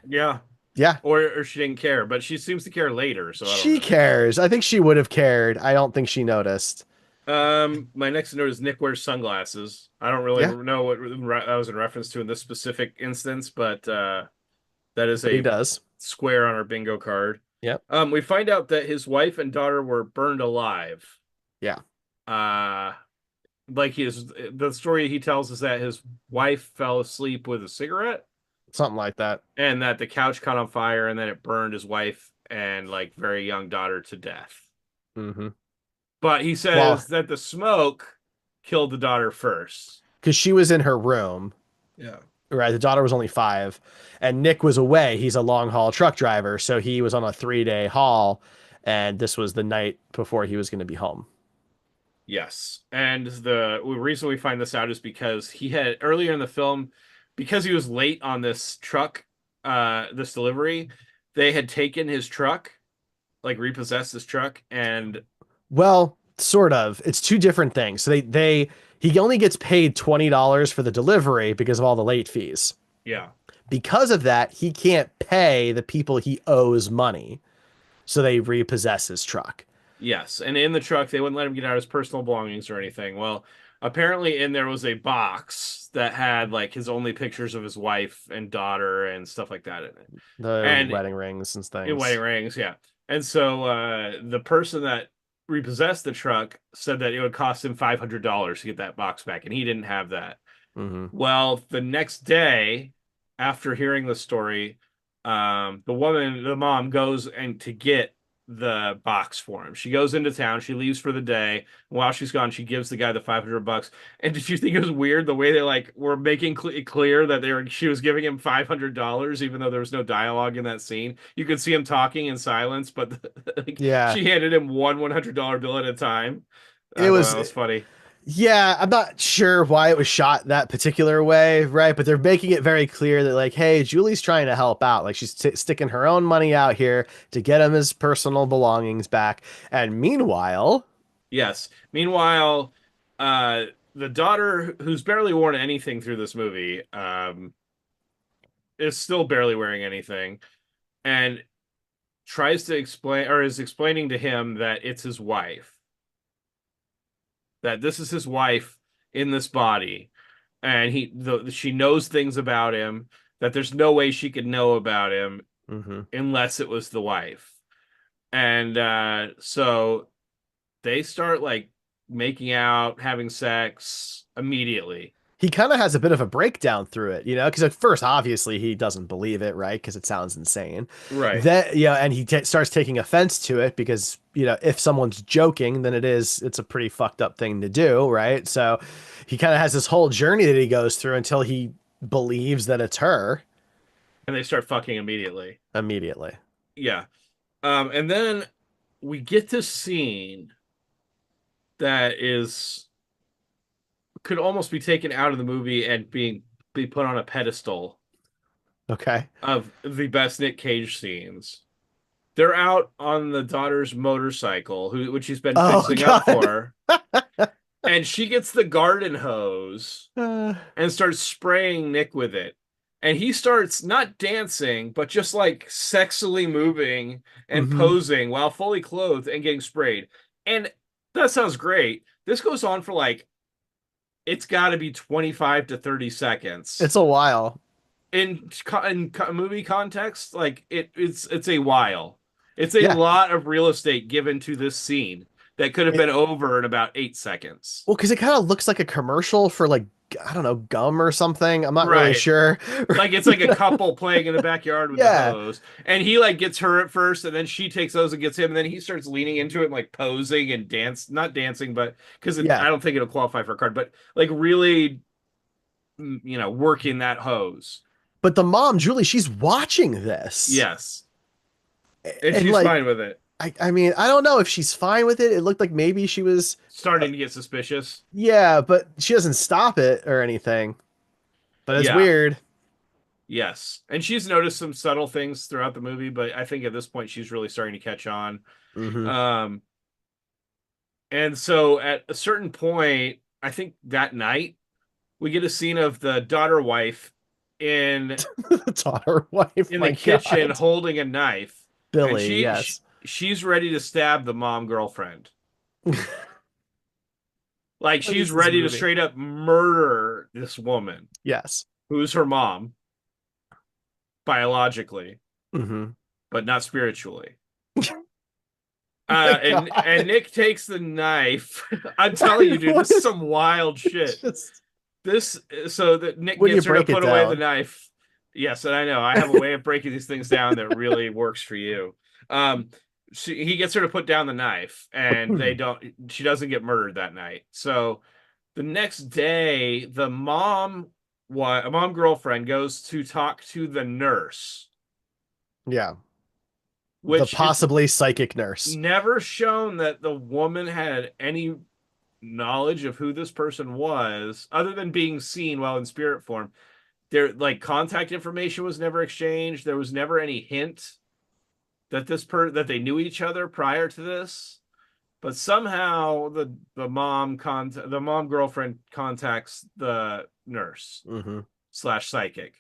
yeah, yeah, or she didn't care but she seems to care later, so I don't she know. cares. I think she would have cared. I don't think she noticed. My next note is Nick wears sunglasses. I don't really Yeah, know what that was in reference to in this specific instance, but that is but he a does. square on our bingo card. Yep. We find out that his wife and daughter were burned alive. Yeah. Uh, like the story he tells is that his wife fell asleep with a cigarette, Something like that. and that the couch caught on fire and then it burned his wife and like very young daughter to death. Mm-hmm. But he Well, says that the smoke killed the daughter first. because she was in her room, Yeah. right? The daughter was only 5, and Nick was away. He's a long haul truck driver, so he was on a 3-day haul, and this was the night before he was going to be home. Yes. And the reason we find this out is because he had earlier in the film, because he was late on this truck, this delivery, they had taken his truck, like repossessed his truck, and Well, sort of. It's two different things. So they he only gets paid $20 for the delivery because of all the late fees. yeah. Because of that, he can't pay the people he owes money. So they repossess his truck. Yes, and in the truck they wouldn't let him get out his personal belongings or anything. Well, apparently in there was a box that had like his only pictures of his wife and daughter and stuff like that in it. The And wedding rings and in wedding things. rings, yeah. And so the person that repossessed the truck said that it would cost him $500 to get that box back, and he didn't have that. Mm-hmm. Well, the next day, after hearing the story, the mom, goes and to get the box for him. She goes into town. She leaves for the day. While she's gone, she gives the guy the $500. And did you think it was weird the way they like were making clear that she was giving him $500, even though there was no dialogue in that scene? You could see him talking in silence, but like, Yeah. she handed him one $100 bill at a time. I It thought was that was funny. Yeah, I'm not sure why it was shot that particular way, right? But they're making it very clear that, like, hey, Julie's trying to help out. Like, she's sticking her own money out here to get him his personal belongings back. And meanwhile, Yes. Meanwhile, uh, the daughter, who's barely worn anything through this movie, is still barely wearing anything, and tries to explain, or is explaining to him that it's his wife, that this is his wife in this body, and she knows things about him that there's no way she could know about him mhm, unless it was the wife. And so they start like making out, having sex immediately. he kind of has a bit of a breakdown through it, because at first, obviously, he doesn't believe it, right? Because it sounds insane. Right. Then, and he starts taking offense to it because, if someone's joking, then it's a pretty fucked up thing to do, right? So he kind of has this whole journey that he goes through until he believes that it's her And they start fucking immediately. immediately. Yeah. And then we get this scene that is could almost be taken out of the movie and be put on a pedestal Okay. of the best Nick Cage scenes. They're out on the daughter's motorcycle, which he's been Oh, fixing up God. for her, and she gets the garden hose and starts spraying Nick with it. And he starts not dancing, but just like sexily moving and mhm. posing while fully clothed and getting sprayed. And that sounds great. This goes on for like, it's got to be 25 to 30 seconds. It's a while. In movie context, like it's a while. It's a Yeah. lot of real estate given to this scene that could have been over in about 8 seconds. Well, because it kind of looks like a commercial for, like, I don't know, gum or something. I'm not really Right. sure. Like it's like a couple playing in the backyard with the Yeah. hose. And he like gets her at first, and then she takes those and gets him, and then he starts leaning into it and like posing and not dancing, but because I Yeah. don't think it'll qualify for a card, but like really working that hose. But the mom, Julie, she's watching this. Yes. And And, she's like, fine with it. I mean, I don't know if she's fine with it. It looked like maybe she was, Starting to get suspicious. yeah, but she doesn't stop it or anything. But it's Yeah. weird. Yes. And she's noticed some subtle things throughout the movie, but I think at this point she's really starting to catch on. Hmm. Um, and so at a certain point, I think that night, we get a scene of the daughter wife in Daughter, wife, in the my kitchen God. holding a knife, and Billy, yes. she's ready to stab the mom girlfriend. Like What she's is this ready to movie? straight up murder this woman Yes. who's her mom biologically, Hmm. but not spiritually. My And God. Nick takes the knife. I'm telling you, dude, What this is is some wild shit. just This so that Nick when you gets her to break it put away the down? knife. Yes, and I know I have a way of breaking these things down that really works for you. Um, he gets her to put down the knife, and they don't. She doesn't get murdered that night. So the next day, the mom, what a mom girlfriend goes to talk to the nurse, Yeah. The which it's possibly psychic nurse. never shown that the woman had any knowledge of who this person was, other than being seen while in spirit form. Their like contact information was never exchanged. There was never any hint that that they knew each other prior to this. But somehow the mom girlfriend contacts the nurse Mm-hmm. slash psychic,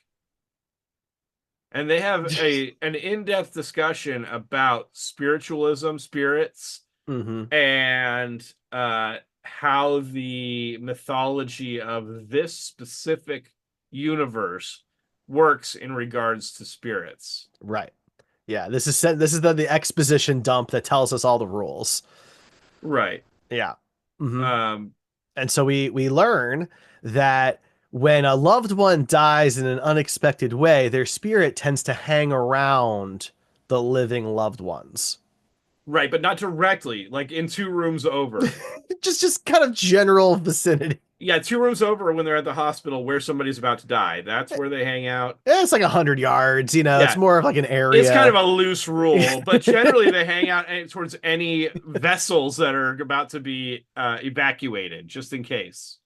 and they have a an in-depth discussion about spiritualism, spirits, Mm-hmm. and how the mythology of this specific universe works in regards to spirits. Right. Yeah. This is the exposition dump that tells us all the rules. Right. Yeah. Mm-hmm. Um, And so we learn that when a loved one dies in an unexpected way, their spirit tends to hang around the living loved ones. right, but not directly, like in two rooms over. Just kind of general vicinity. Yeah, two rooms over when they're at the hospital where somebody's about to die. That's where they hang out. It's like 100 yards, it's Yeah, more of like an it's kind of area. a loose rule, but generally they hang out towards any vessels that are about to be evacuated, just in case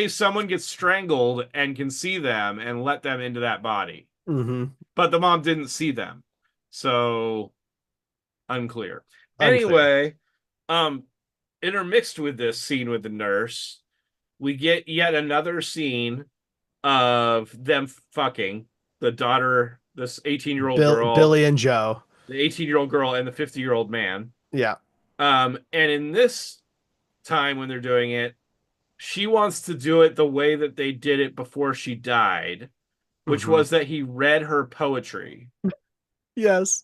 someone gets strangled and can see them and let them into that body. Mm-hmm. But the mom didn't see them, so unclear. Unclear. Anyway, um, intermixed with this scene with the nurse, we get yet another scene of them fucking the daughter, this 18-year-old girl, Billy and Joe. the 18-year-old girl, and the 50-year-old man. Yeah. And in this time when they're doing it, she wants to do it the way that they did it before she died, which Mm-hmm. was that he read her poetry Yes.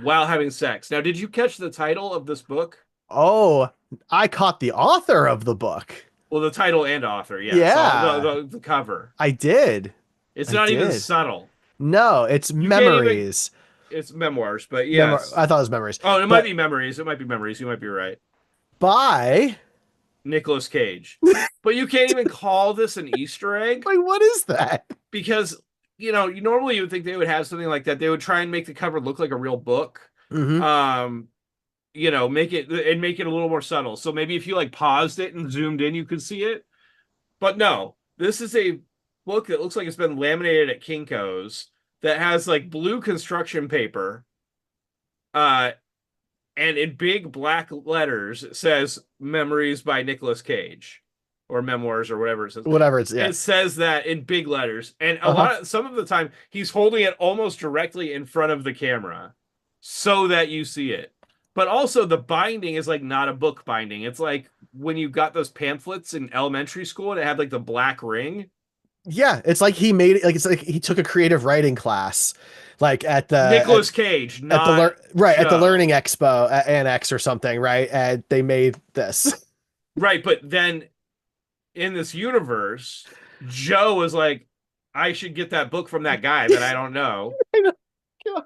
while having sex. Now, did you catch the title of this book? Oh, I caught the author of the book. Well, the title and author, yes. All Yeah, the cover. I did. It's I not even did. subtle. No, it's You can't even. memories. It's memoirs, but Memor yes. I thought it was memories. Oh, it might But be memories. It might be memories. You might be right. by Nicolas Cage. But you can't even call this an Easter egg like what is that? because you normally you would think they would have something like that. They would try and make the cover look like a real book. Mm-hmm. Um, make it a little more subtle. So maybe if you like paused it and zoomed in, you could see it. But no, this is a book that looks like it's been laminated at Kinko's that has like blue construction paper. Uh, and in big black letters it says "Memories by Nicolas Cage" or "Memoirs" or whatever it says. Whatever it's yeah. It says that in big letters, and Uh-huh. some of the time he's holding it almost directly in front of the camera so that you see it. But also the binding is like not a book binding. It's like when you got those pamphlets in elementary school and it had like the black ring. Yeah, it's like he made it like it's like he took a creative writing class like Nicolas Cage, at the not right at the Joe. learning expo at Annex or something, right? And they made this. Right, but then in this universe, Joe was like, I should get that book from that guy that I don't know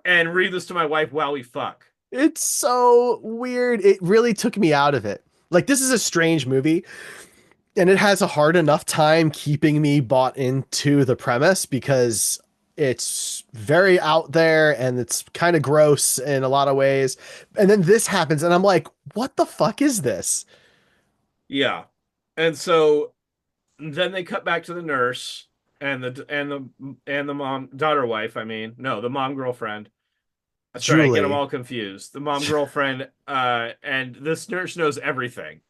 and read this to my wife while we fuck. It's so weird. It really took me out of it. Like this is a strange movie and it has a hard enough time keeping me bought into the premise because it's very out there and it's kind of gross in a lot of ways. And then this happens and I'm like, what the fuck is this? Yeah. And so then they cut back to the nurse and the mom daughter wife, I mean. No, the mom girlfriend. Sorry, I get them Julie. all confused. The mom girlfriend and this nurse knows everything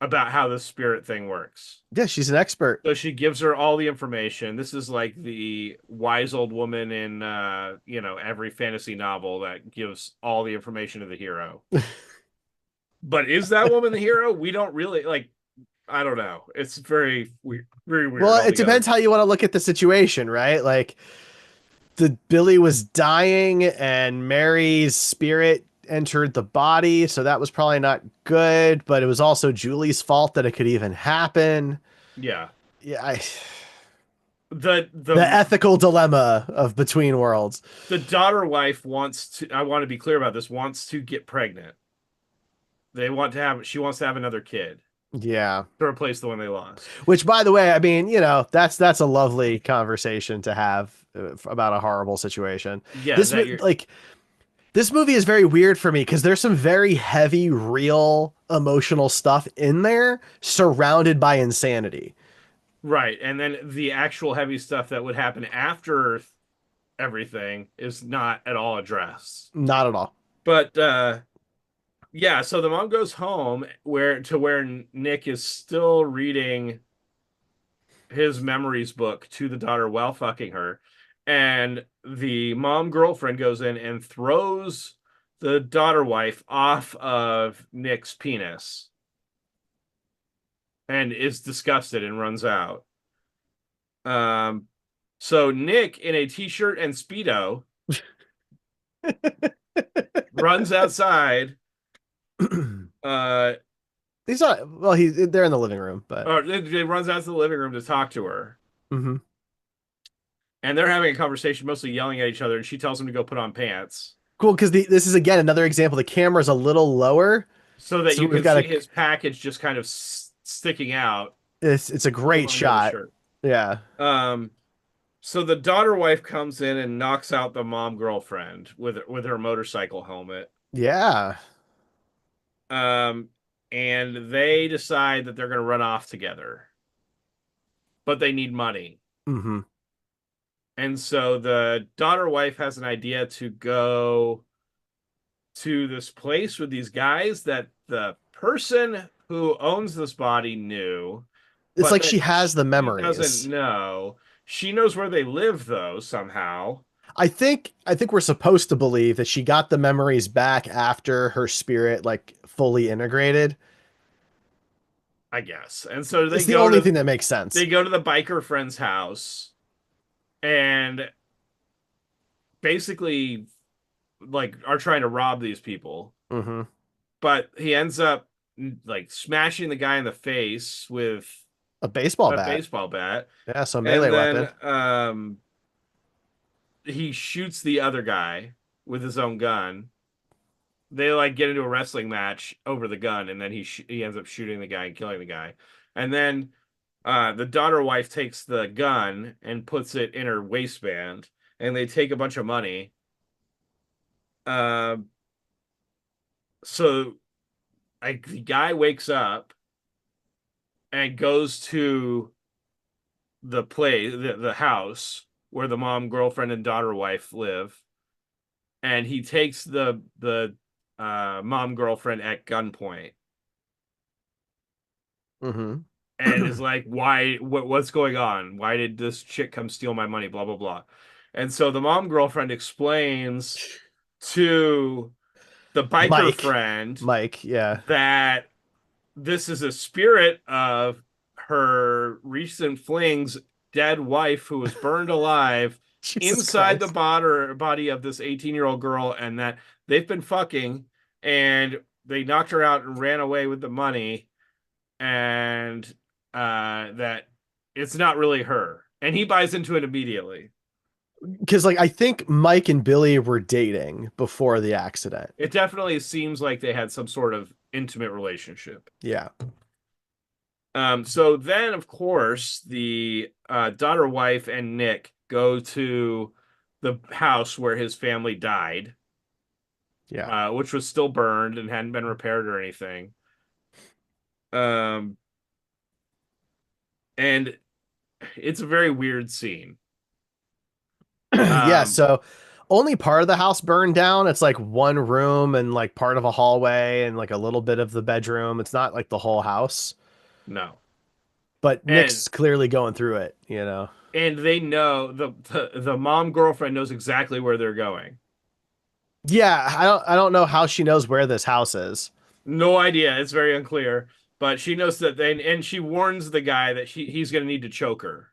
about how the spirit thing works. Yeah, she's an expert. So she gives her all the information. This is like the wise old woman in every fantasy novel that gives all the information to the hero. But is that woman the hero? We don't really like. I don't know. It's very weird, very weird Well, it altogether. depends how you want to look at the situation, right? Like the Billy was dying and Mary's spirit entered the body, so that was probably not good, but it was also Julie's fault that it could even happen. Yeah, Yeah, the The the ethical dilemma of Between Worlds. the daughter wife wants to, I want to be clear about this, wants to get pregnant. She wants to have another kid Yeah. to replace the one they lost. Which, by the way, I mean, that's a lovely conversation to have about a horrible situation. Yeah, This that you're like this movie is very weird for me because there's some very heavy, real, emotional stuff in there, surrounded by insanity. right. And then the actual heavy stuff that would happen after everything is not at all addressed. Not at all. But yeah, so the mom goes home where Nick is still reading his memories book to the daughter while fucking her. And the mom girlfriend goes in and throws the daughter wife off of Nick's penis and is disgusted and runs out. Um, so Nick in a t-shirt and Speedo runs outside. Uh, He's not. Well, they're in the living room, but or he runs out to the living room to talk to her. mhm. And they're having a conversation, mostly yelling at each other, and she tells him to go put on pants Cool because this is again another example. The camera's a little lower, so that so you we've can got see a. his package just kind of sticking out It's a from great under the shot. shirt. Yeah. Um, so the daughter wife comes in and knocks out the mom girlfriend with her motorcycle helmet. Yeah. Um, and they decide that they're going to run off together, but they need money. Hmm. And so the daughter wife has an idea to go to this place with these guys that the person who owns this body knew, It's but like that she has the she doesn't memories. know. She knows where they live though, somehow, I think we're supposed to believe that she got the memories back after her spirit like fully integrated. I guess. And so It's the only thing that makes sense. they go to the biker friend's house and basically like are trying to rob these people. Hmm. But he ends up like smashing the guy in the face with A baseball a bat. baseball bat. Yeah, so melee And weapon. then he shoots the other guy with his own gun. They like get into a wrestling match over the gun, and then he ends up shooting the guy and killing the guy. And then the daughter wife takes the gun and puts it in her waistband, and they take a bunch of money. Uh, so like the guy wakes up and goes to the house where the mom, girlfriend, and daughter wife live, and he takes the mom girlfriend at gunpoint Hmm. and is like, "Why? What's going on? Why did this chick come steal my money? Blah blah blah." And so the mom girlfriend explains to the biker Mike. friend Mike, yeah. that this is a spirit of her recent fling's dead wife who was burned alive Jesus inside the Christ. body of this 18-year-old girl, and that they've been fucking and they knocked her out and ran away with the money, and that it's not really her. And he buys into it immediately. Because like I think Mike and Billy were dating before the accident. It definitely seems like they had some sort of intimate relationship. Yeah. So then, of course, the daughter, wife, and Nick go to the house where his family died, Yeah. which was still burned and hadn't been repaired or anything. Um, and it's a very weird scene. Yeah, Um, so only part of the house burned down. It's like one room and like part of a hallway and like a little bit of the bedroom. It's not like the whole house, no, but and Nick's clearly going through it. they know the mom girlfriend knows exactly where they're going. Yeah, I don't know how she knows where this house is. No idea. It's very unclear. But she knows that they, and she warns the guy that he's going to need to choke her.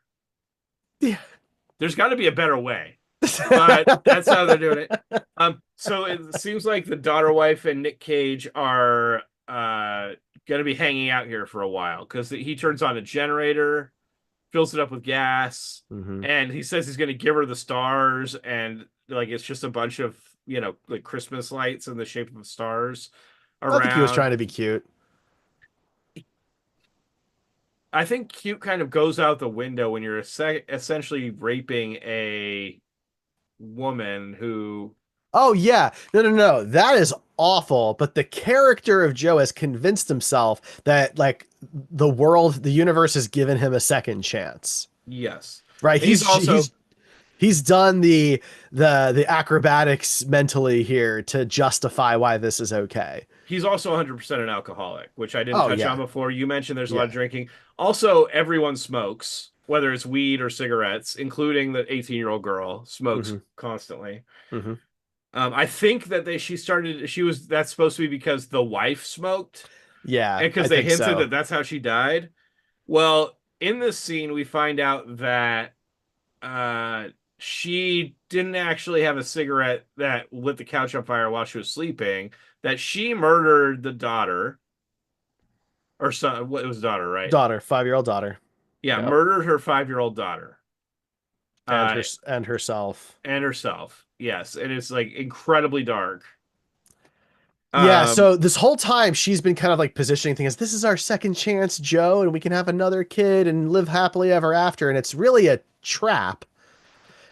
Yeah. There's got to be a better way, but that's how they're doing it. So it seems like the daughter, wife, and Nick Cage are going to be hanging out here for a while because he turns on a generator fills it up with gas, Hmm. and he says he's going to give her the stars, and like it's just a bunch of like Christmas lights in the shape of stars I think he was around. trying to be cute. I think cute kind of goes out the window when you're essentially raping a woman who, Oh yeah. No, no, no. That is awful. But the character of Joe has convinced himself that like the world, the universe has given him a second chance. yes. Right? And He's done the acrobatics mentally here to justify why this is okay. he's also 100% an alcoholic, which I didn't Oh touch on yeah. before. You mentioned there's a lot of Yeah. drinking. Also, everyone smokes, whether it's weed or cigarettes, including the 18-year-old girl smokes Hmm. constantly. Hmm. I think that she was that's supposed to be because the wife smoked, Yeah, and I because they think hinted that so. that's how she died. Well, in this scene, we find out that uh, she didn't actually have a cigarette that lit the couch on fire while she was sleeping. That she murdered the daughter or son. What, it was daughter, right? Daughter, 5-year-old daughter. Yeah, Yep. murdered her 5-year-old daughter. And Uh, herself. and herself. Yes, and it's like incredibly dark. Yeah, Um, so this whole time she's been kind of like positioning things as this is our second chance, Joe, and we can have another kid and live happily ever after. And it's really a trap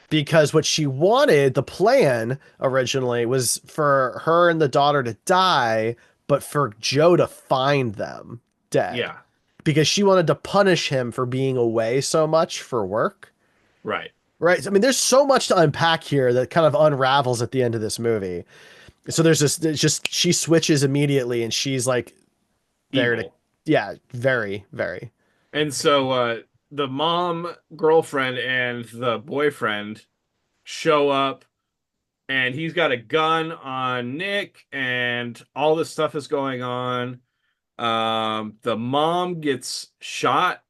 because what she wanted, the plan originally was for her and the daughter to die, but for Joe to find them dead yeah, because she wanted to punish him for being away so much for work. right. Right. I mean, there's so much to unpack here that kind of unravels at the end of this movie. So there's just she switches immediately and she's like there to, Evil. yeah, very, very. And so the mom, girlfriend, and the boyfriend show up, and he's got a gun on Nick, and all this stuff is going on. The mom gets shot,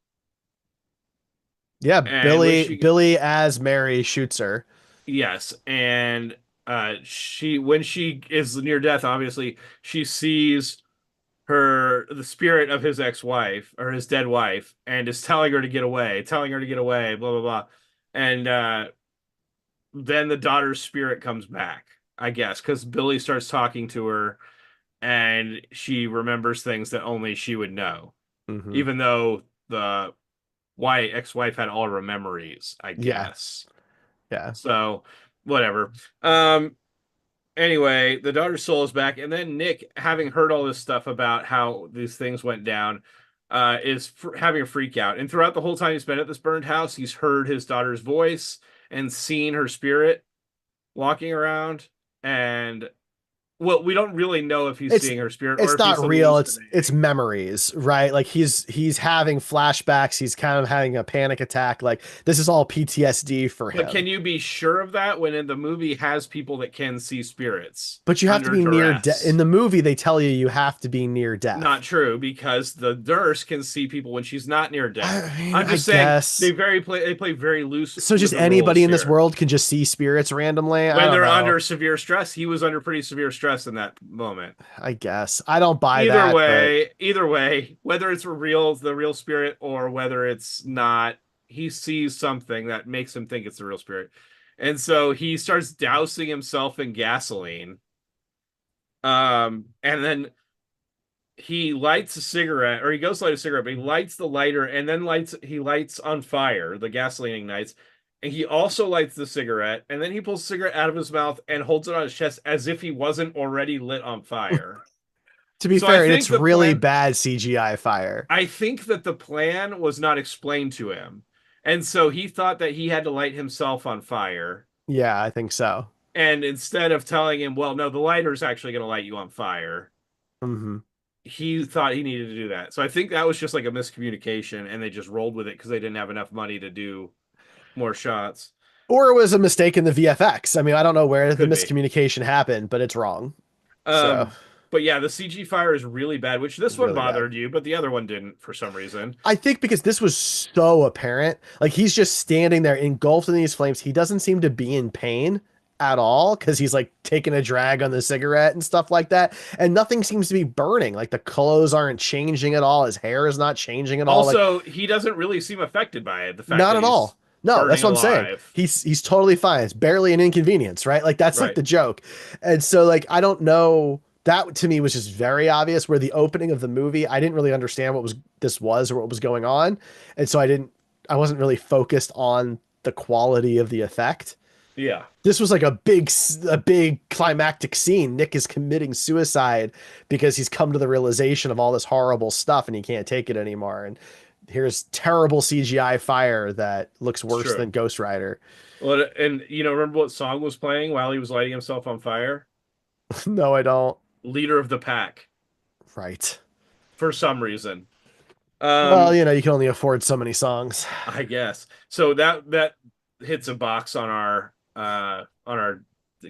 Yeah, and when Billy as Mary shoots her. yes, and when she is near death, obviously she sees the spirit of his ex-wife or his dead wife, and is telling her to get away, blah blah blah. And then the daughter's spirit comes back, I guess, because Billy starts talking to her, and she remembers things that only she would know, Hmm. even though the ex-wife had all her memories, I Yeah, guess. yeah. So whatever. Um, anyway, the daughter's soul is back, and then Nick, having heard all this stuff about how these things went down, is having a freak out. And throughout the whole time he's been at this burned house, he's heard his daughter's voice and seen her spirit walking around. And well, we don't really know if he's It's seeing her spirit or it's if he's not real. It's hallucinating. memories, right? Like he's having flashbacks. He's kind of having a panic attack. Like this is all PTSD for But him. can you be sure of that when in the movie has people that can see spirits But you have to under be near death. In duress? the movie, they tell you you have to be near Not death. true, because the nurse can see people when she's not near death. I mean, I'm I just saying guess. they play very loose So with just the rules anybody in this here. world can just see spirits randomly. I When don't they're know. under severe stress, he was under pretty severe stress in that moment. I guess I don't buy that, but Either way, whether it's the real spirit, or whether it's not, he sees something that makes him think it's the real spirit. And so he starts dousing himself in gasoline. And then he lights a cigarette, or he goes to light a cigarette, but he lights the lighter, and then lights on fire, the gasoline ignites, and he also lights the cigarette, and then he pulls the cigarette out of his mouth and holds it on his chest as if he wasn't already lit on fire. to be So fair, and it's really bad CGI fire. I think that the plan was not explained to him. And so he thought that he had to light himself on fire. Yeah, I think so. And instead of telling him, well, no, the lighter's actually going to light you on fire, Hmm. he thought he needed to do that. So I think that was just like a miscommunication, and they just rolled with it because they didn't have enough money to do more shots. Or it was a mistake in the VFX. I mean, I don't know where the Could be. miscommunication happened, but it's wrong. So Um, but yeah, the CG fire is really bad, which this it's one really bad. bothered you, but the other one didn't for some reason. I think because this was so apparent, like he's just standing there engulfed in these flames. He doesn't seem to be in pain at all because he's like taking a drag on the cigarette and stuff like that. And nothing seems to be burning. Like the clothes aren't changing at all. His hair is not changing at all. Like Also, he doesn't really seem affected by it. The fact not that at he's all. No, that's burning what I'm saying. alive. He's totally fine. It's barely an inconvenience, right? Like that's like Right. the joke. And so like I don't know. That to me was just very obvious. Where the opening of the movie, I didn't really understand what was this was or what was going on, and so I wasn't really focused on the quality of the effect. Yeah. This was like a big climactic scene. Nick is committing suicide because he's come to the realization of all this horrible stuff and he can't take it anymore. And here's terrible CGI fire that looks It's worse true. than Ghost Rider. Well, and remember what song was playing while he was lighting himself on fire? No, I don't. Leader of the Pack, Right. for some reason. Well, Um, you can only afford so many songs. I guess. So that hits a box on our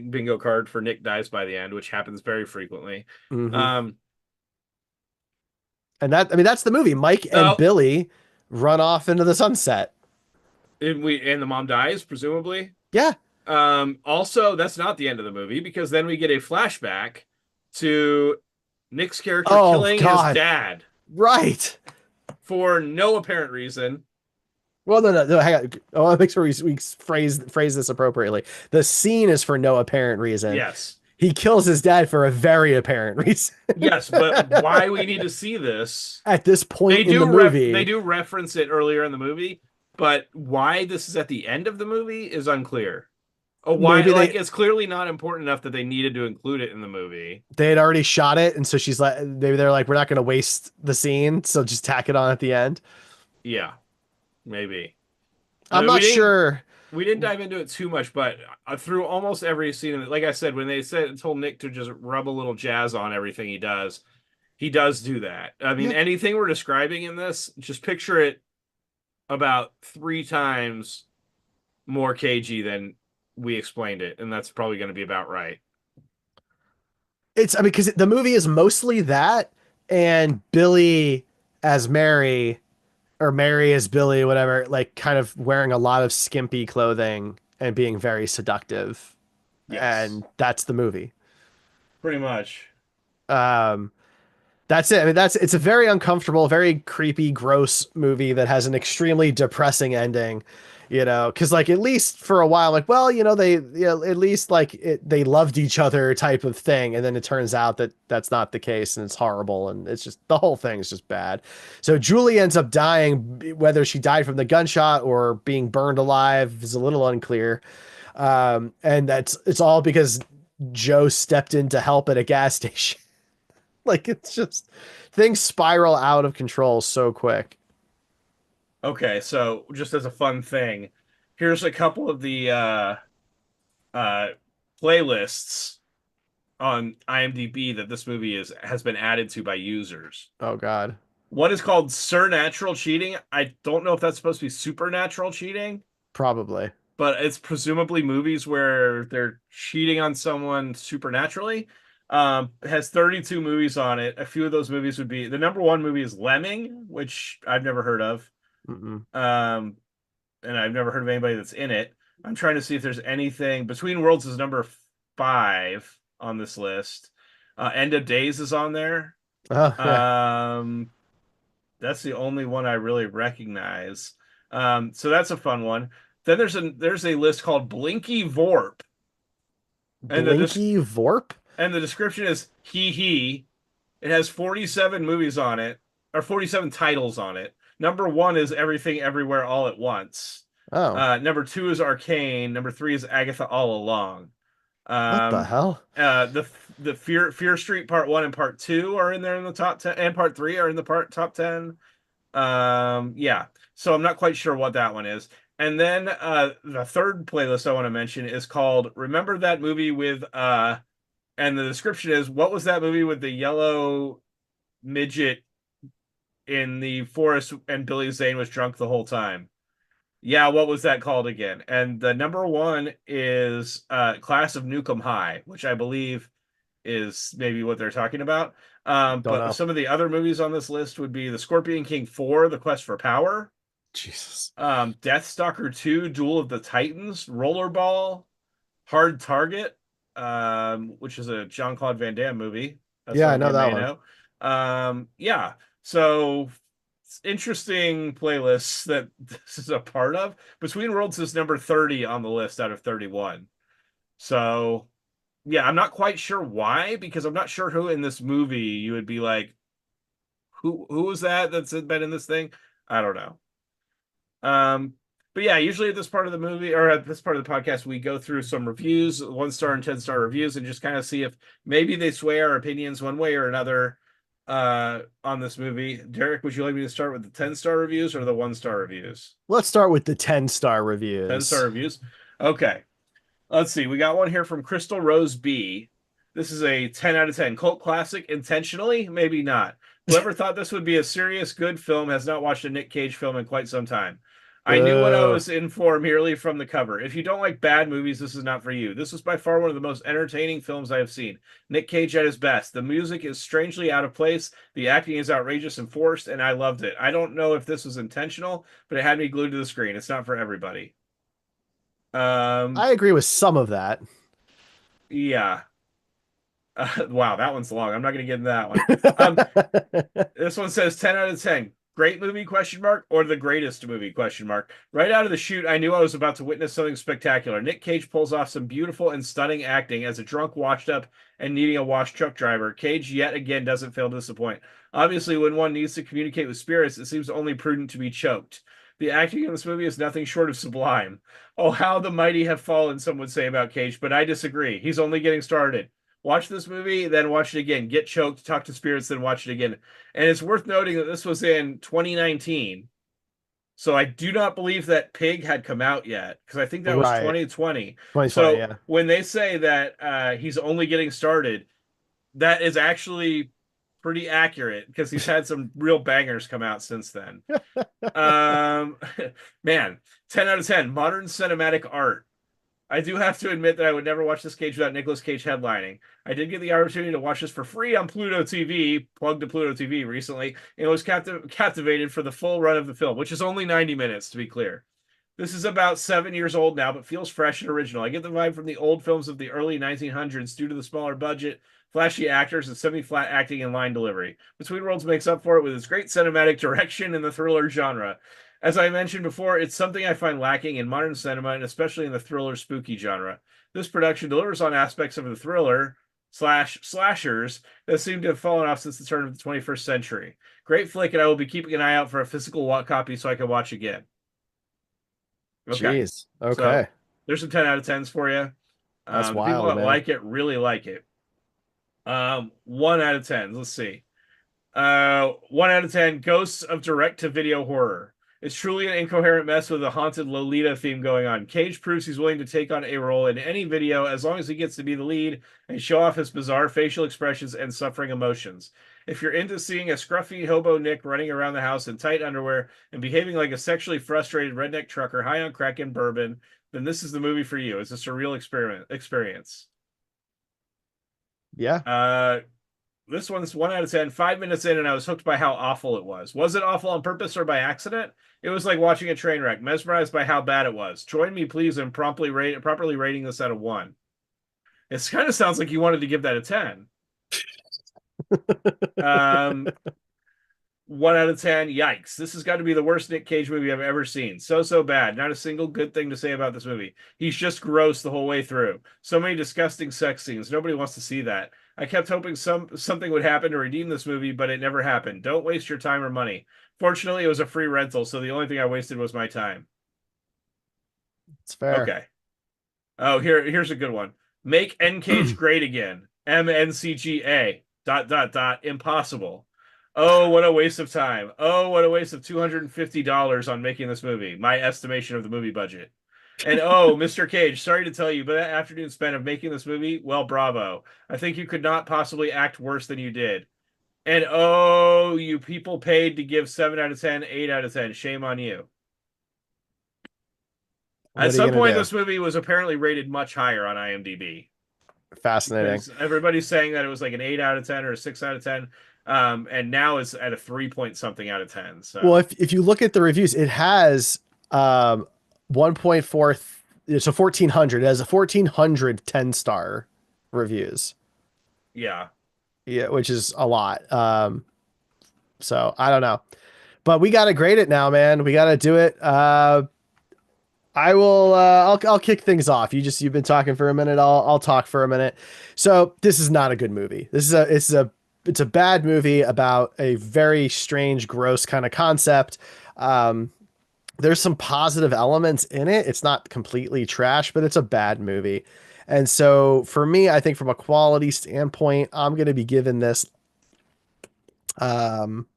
bingo card for Nick dies by the end, which happens very frequently. Hmm. Um, And that, I mean, that's the movie. Mike and oh, Billy run off into the sunset. and the mom dies, presumably. Yeah. Also, that's not the end of the movie because then we get a flashback to Nick's character Oh, killing his God. dad Right. for no apparent reason. Well, no, hang on. I want to make sure we phrase this appropriately. The scene is for no apparent reason. Yes. He kills his dad for a very apparent reason. Yes, but why we need to see this? At this point in the They movie, do reference it earlier in the movie, but why this is at the end of the movie is unclear. Oh, why? maybe Like it's clearly not important enough that they needed to include it in the movie. they had already shot it, and so she's like, maybe they're like, we're not going to waste the scene, so just tack it on at the end. Yeah, maybe. I'm not sure. We didn't dive into it too much, but through almost every scene, like I said, when they told Nick to just rub a little jazz on everything he does do that. I mean, Yeah, anything we're describing in this, just picture it about 3 times more cagey than we explained it, and that's probably going to be about right. I mean, because the movie is mostly that, and Billy as Mary, or Mary as Billy, whatever, like kind of wearing a lot of skimpy clothing and being very seductive, Yes, and that's the movie. pretty much. Um, That's it. I mean, it's a very uncomfortable, very creepy, gross movie that has an extremely depressing ending, because like at least for a while, like, well, at least like they loved each other type of thing. And then it turns out that that's not the case and it's horrible. And it's just the whole thing is just bad. So Julie ends up dying, whether she died from the gunshot or being burned alive is a little unclear. And it's all because Joe stepped in to help at a gas station. Like it's just things spiral out of control so quick. Okay, so just as a fun thing, here's a couple of the uh playlists on IMDb that this movie has been added to by users. Oh God, One is called Surnatural Cheating. I don't know if that's supposed to be supernatural cheating, probably. but it's presumably movies where they're cheating on someone supernaturally. It has 32 movies on it. A few of those movies would be the number one movie is Lemming, which I've never heard of. Mm-mm. Um, and I've never heard of anybody that's in it. I'm trying to see if there's anything. Between Worlds is number 5 on this list. End of Days is on there. Oh yeah, Um, that's the only one I really recognize. So that's a fun one. Then there's a list called Blinky Vorp, and Blinky Vorp. the description is he. It has 47 movies on it, or 47 titles on it. Number 1 is Everything Everywhere All at Once. Oh, Number 2 is Arcane. Number 3 is Agatha All Along. what the Um, hell? the Fear Street Part 1 and Part 2 are in there in the top 10, and Part 3 are in the top 10. Yeah. So I'm not quite sure what that one is. And then the third playlist I want to mention is called Remember That Movie with and the description is what was that movie with the yellow midget in the forest and Billy Zane was drunk the whole time? Yeah, what was that called again? And the number 1 is Class of Nukem High, which I believe is maybe what they're talking about. Don't But know. some of the other movies on this list would be The Scorpion King 4, The Quest for Power, Jesus. Deathstalker 2, Duel of the Titans, Rollerball, Hard Target, which is a Jean-Claude Van Damme movie, as Yeah, some I of know you that may one. know. Yeah, so it's interesting playlists that this is a part of. Between Worlds is number 30 on the list out of 31. So yeah, I'm not quite sure why, because I'm not sure who in this movie you would be like, who was that that's been in this thing? I don't know. Um, but yeah, usually at this part of the movie or at this part of the podcast, we go through some reviews, 1 star and 10 star reviews, and just kind of see if maybe they sway our opinions one way or another on this movie. Derek, would you like me to start with the 10 star reviews or the 1 star reviews? Let's start with the 10-star 10 star reviews. reviews. Okay. Let's see. We got one here from Crystal Rose B. This is a 10 out of 10. Cult classic intentionally? Maybe not. Whoever thought this would be a serious, good film has not watched a Nick Cage film in quite some time. I knew what I Boo. was in for merely from the cover. If you don't like bad movies, this is not for you. This was by far one of the most entertaining films I have seen. Nick Cage at his best. The music is strangely out of place. The acting is outrageous and forced, and I loved it. I don't know if this was intentional, but it had me glued to the screen. It's not for everybody. Um, I agree with some of that. yeah. Wow, that one's long. I'm not going to get into that one. Um, this one says 10 out of 10. Great movie question mark or the greatest movie question mark. Right out of the chute, I knew I was about to witness something spectacular. Nick Cage pulls off some beautiful and stunning acting as a drunk, washed up, and needing a washed truck driver. Cage yet again doesn't fail to disappoint. Obviously, when one needs to communicate with spirits, it seems only prudent to be choked. The acting in this movie is nothing short of sublime. Oh, how the mighty have fallen, some would say about Cage, but I disagree. He's only getting started. Watch this movie, then watch it again. Get choked, talk to spirits, then watch it again. And it's worth noting that this was in 2019. So I do not believe that Pig had come out yet, because I think that was Right. 2020. 2020, So yeah. when they say that he's only getting started, that is actually pretty accurate because he's had some real bangers come out since then. Um, man, 10 out of 10. Modern cinematic art. I do have to admit that I would never watch this Cage without Nicolas Cage headlining. I did get the opportunity to watch this for free on Pluto TV, plugged to Pluto TV recently, and was captivated for the full run of the film, which is only 90 minutes, to be clear. This is about 7 years old now, but feels fresh and original. I get the vibe from the old films of the early 1900s due to the smaller budget, flashy actors, and semi-flat acting and line delivery. Between Worlds makes up for it with its great cinematic direction and the thriller genre. As I mentioned before, it's something I find lacking in modern cinema and especially in the thriller spooky genre. This production delivers on aspects of the thriller slash slashers that seem to have fallen off since the turn of the 21st century. Great flick, and I will be keeping an eye out for a physical copy so I can watch again. Okay. Jeez. So Okay. there's some 10 out of 10s for you. That's The people wild, that man. like it really like it. 1 out of 10. Let's see. 1 out of 10. Ghosts of direct-to-video horror. It's truly an incoherent mess with a haunted Lolita theme going on. Cage proves he's willing to take on a role in any video as long as he gets to be the lead and show off his bizarre facial expressions and suffering emotions. If you're into seeing a scruffy hobo Nick running around the house in tight underwear and behaving like a sexually frustrated redneck trucker high on crack and bourbon, then this is the movie for you. It's a surreal experience. Yeah. Uh, this one's 1 out of 10. 5 minutes in, and I was hooked by how awful it was. Was it awful on purpose or by accident? It was like watching a train wreck, mesmerized by how bad it was. Join me, please, in properly rating this out of 1. It kind of sounds like you wanted to give that a 10. Um, 1 out of 10. Yikes. This has got to be the worst Nick Cage movie I've ever seen. So bad. Not a single good thing to say about this movie. He's just gross the whole way through. So many disgusting sex scenes. Nobody wants to see that. I kept hoping something would happen to redeem this movie, but it never happened. Don't waste your time or money. Fortunately, it was a free rental, so the only thing I wasted was my time. It's fair. Okay. Oh, here's a good one. Make N Cage great again. MNCGA. Impossible. Oh, what a waste of time. Oh, what a waste of $250 on making this movie. My estimation of the movie budget. And oh, Mr. Cage, sorry to tell you, but that afternoon spent of making this movie, well, bravo. I think you could not possibly act worse than you did. And oh, you people paid to give 7 out of 10, 8 out of 10. Shame on you. At What are you some gonna point, do? this movie was apparently rated much higher on IMDb Fascinating. because everybody's saying that it was like an 8 out of 10 or a 6 out of 10. And now it's at a 3 point something out of 10. Well, So if you look at the reviews, it has 1.4 it's a 1400. It has a 1400 10-star reviews. Yeah. Yeah, which is a lot. So I don't know, but we got to grade it now, man. We got to do it. I will. I'll kick things off. You've been talking for a minute. I'll talk for a minute. So this is not a good movie. It's a bad movie about a very strange, gross kind of concept. There's some positive elements in it. It's not completely trash, but it's a bad movie. And so for me, I think from a quality standpoint, I'm going to be giving this. Um,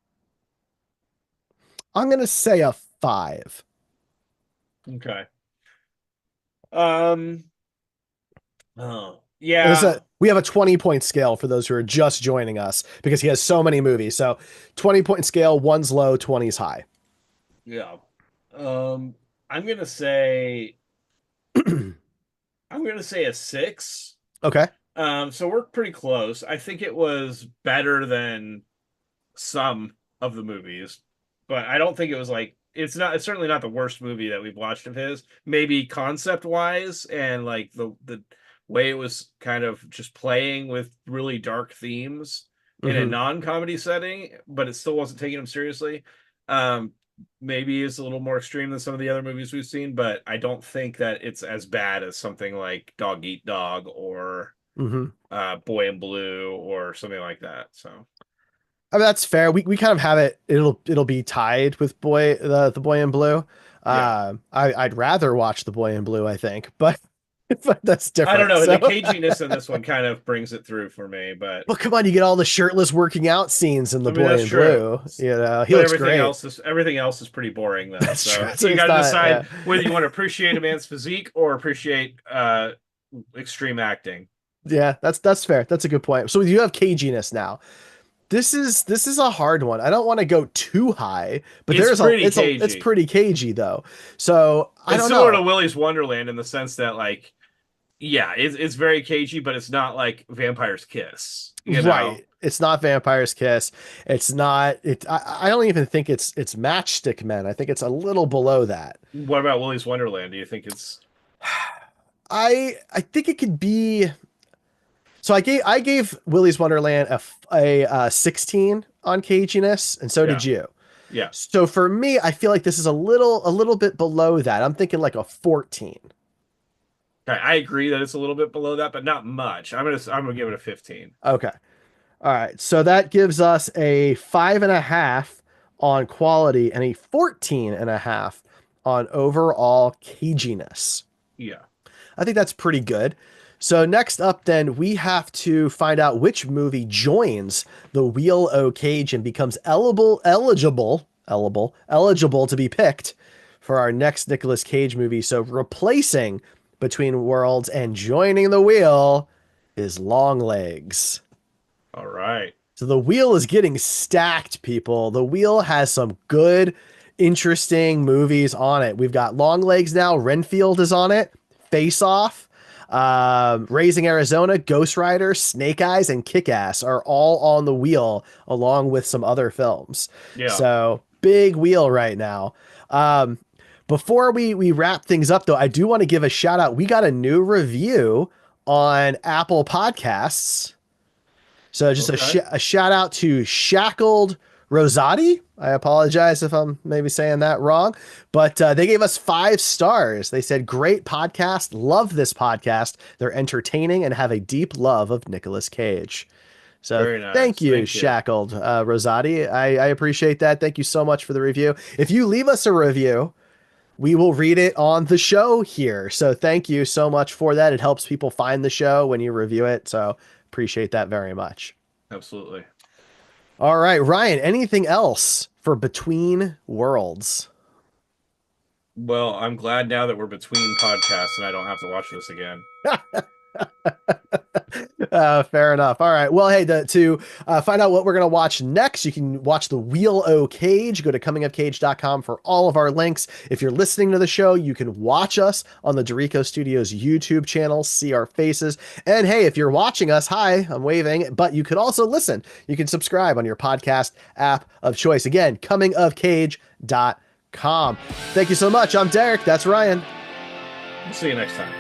I'm going to say a 5. Okay. Um. Oh, And yeah. we have a 20-point scale for those who are just joining us because he has so many movies. So 20-point scale, one's low, 20's high. Yeah. Um. I'm gonna say. I'm gonna say a 6. Okay. So we're pretty close. I think it was better than some of the movies, but I don't think it was like it's certainly not the worst movie that we've watched of his. Maybe concept wise and like the way it was kind of just playing with really dark themes in a Mm-hmm. non-comedy setting, but it still wasn't taking him seriously. Um, Maybe it's a little more extreme than some of the other movies we've seen, but I don't think that it's as bad as something like Dog Eat Dog or Mm-hmm. Boy in Blue or something like that. So I mean, that's fair. We kind of have it. It'll be tied with the Boy in Blue. yeah. I'd rather watch the Boy in Blue, I think, but but that's I don't different. know. The So, caginess in this one kind of brings it through for me, but well, come on, you get all the shirtless working out scenes in the I mean Boy that's in true. Blue. You know, he But looks great. everything else is pretty boring though. That's true. So So you it's got to not. decide Yeah. whether you want to appreciate a man's physique or appreciate extreme acting. Yeah, that's fair. That's a good point. So you have caginess now. This is a hard one. I don't want to go too high, but It's pretty it's cagey. pretty cagey though. So I It's don't similar to know. Willy's Wonderland in the sense that like yeah, it's very cagey, but it's not like Vampire's Kiss, you know. Right. It's not Vampire's Kiss. It's not it I don't even think it's Matchstick Men. I think it's a little below that. What about Willy's Wonderland? Do you think it's I think it could be. So I gave Willy's Wonderland a 16 on caginess, and so did yeah, you. yeah. So for me, I feel like this is a little bit below that. I'm thinking like a 14. I agree that it's a little bit below that, but not much. I'm gonna give it a 15. Okay. All right. So that gives us a 5.5 on quality and a 14.5 on overall caginess. Yeah. I think that's pretty good. So next up, then we have to find out which movie joins the Wheel O Cage and becomes eligible to be picked for our next Nicolas Cage movie. So replacing Between Worlds and joining the wheel is Long Legs. All right. So the wheel is getting stacked, people. The wheel has some good, interesting movies on it. We've got Long Legs now. Renfield is on it. Face Off, Raising Arizona, Ghost Rider, Snake Eyes, and Kick Ass are all on the wheel along with some other films. Yeah. So big wheel right now. Before we wrap things up, though, I do want to give a shout out. We got a new review on Apple Podcasts. So just Okay. a shout out to Shackled Rosati. I apologize if I'm maybe saying that wrong, but they gave us 5 stars. They said, great podcast. Love this podcast. They're entertaining and have a deep love of Nicolas Cage. So Very nice. thank you, Thank you. Shackled Rosati. I appreciate that. Thank you so much for the review. If you leave us a review, we will read it on the show here. So thank you so much for that. It helps people find the show when you review it. So appreciate that very much. Absolutely. All right, Ryan, anything else for Between Worlds? Well, I'm glad now that we're between podcasts and I don't have to watch this again. Fair enough. All right. Well, hey, to find out what we're going to watch next, you can watch The Wheel O Cage. Go to comingofcage.com for all of our links. If you're listening to the show, you can watch us on the Derrico Studios YouTube channel, see our faces. And hey, if you're watching us, hi, I'm waving, but you could also listen. You can subscribe on your podcast app of choice. Again, comingofcage.com. Thank you so much. I'm Derek. That's Ryan. We'll see you next time.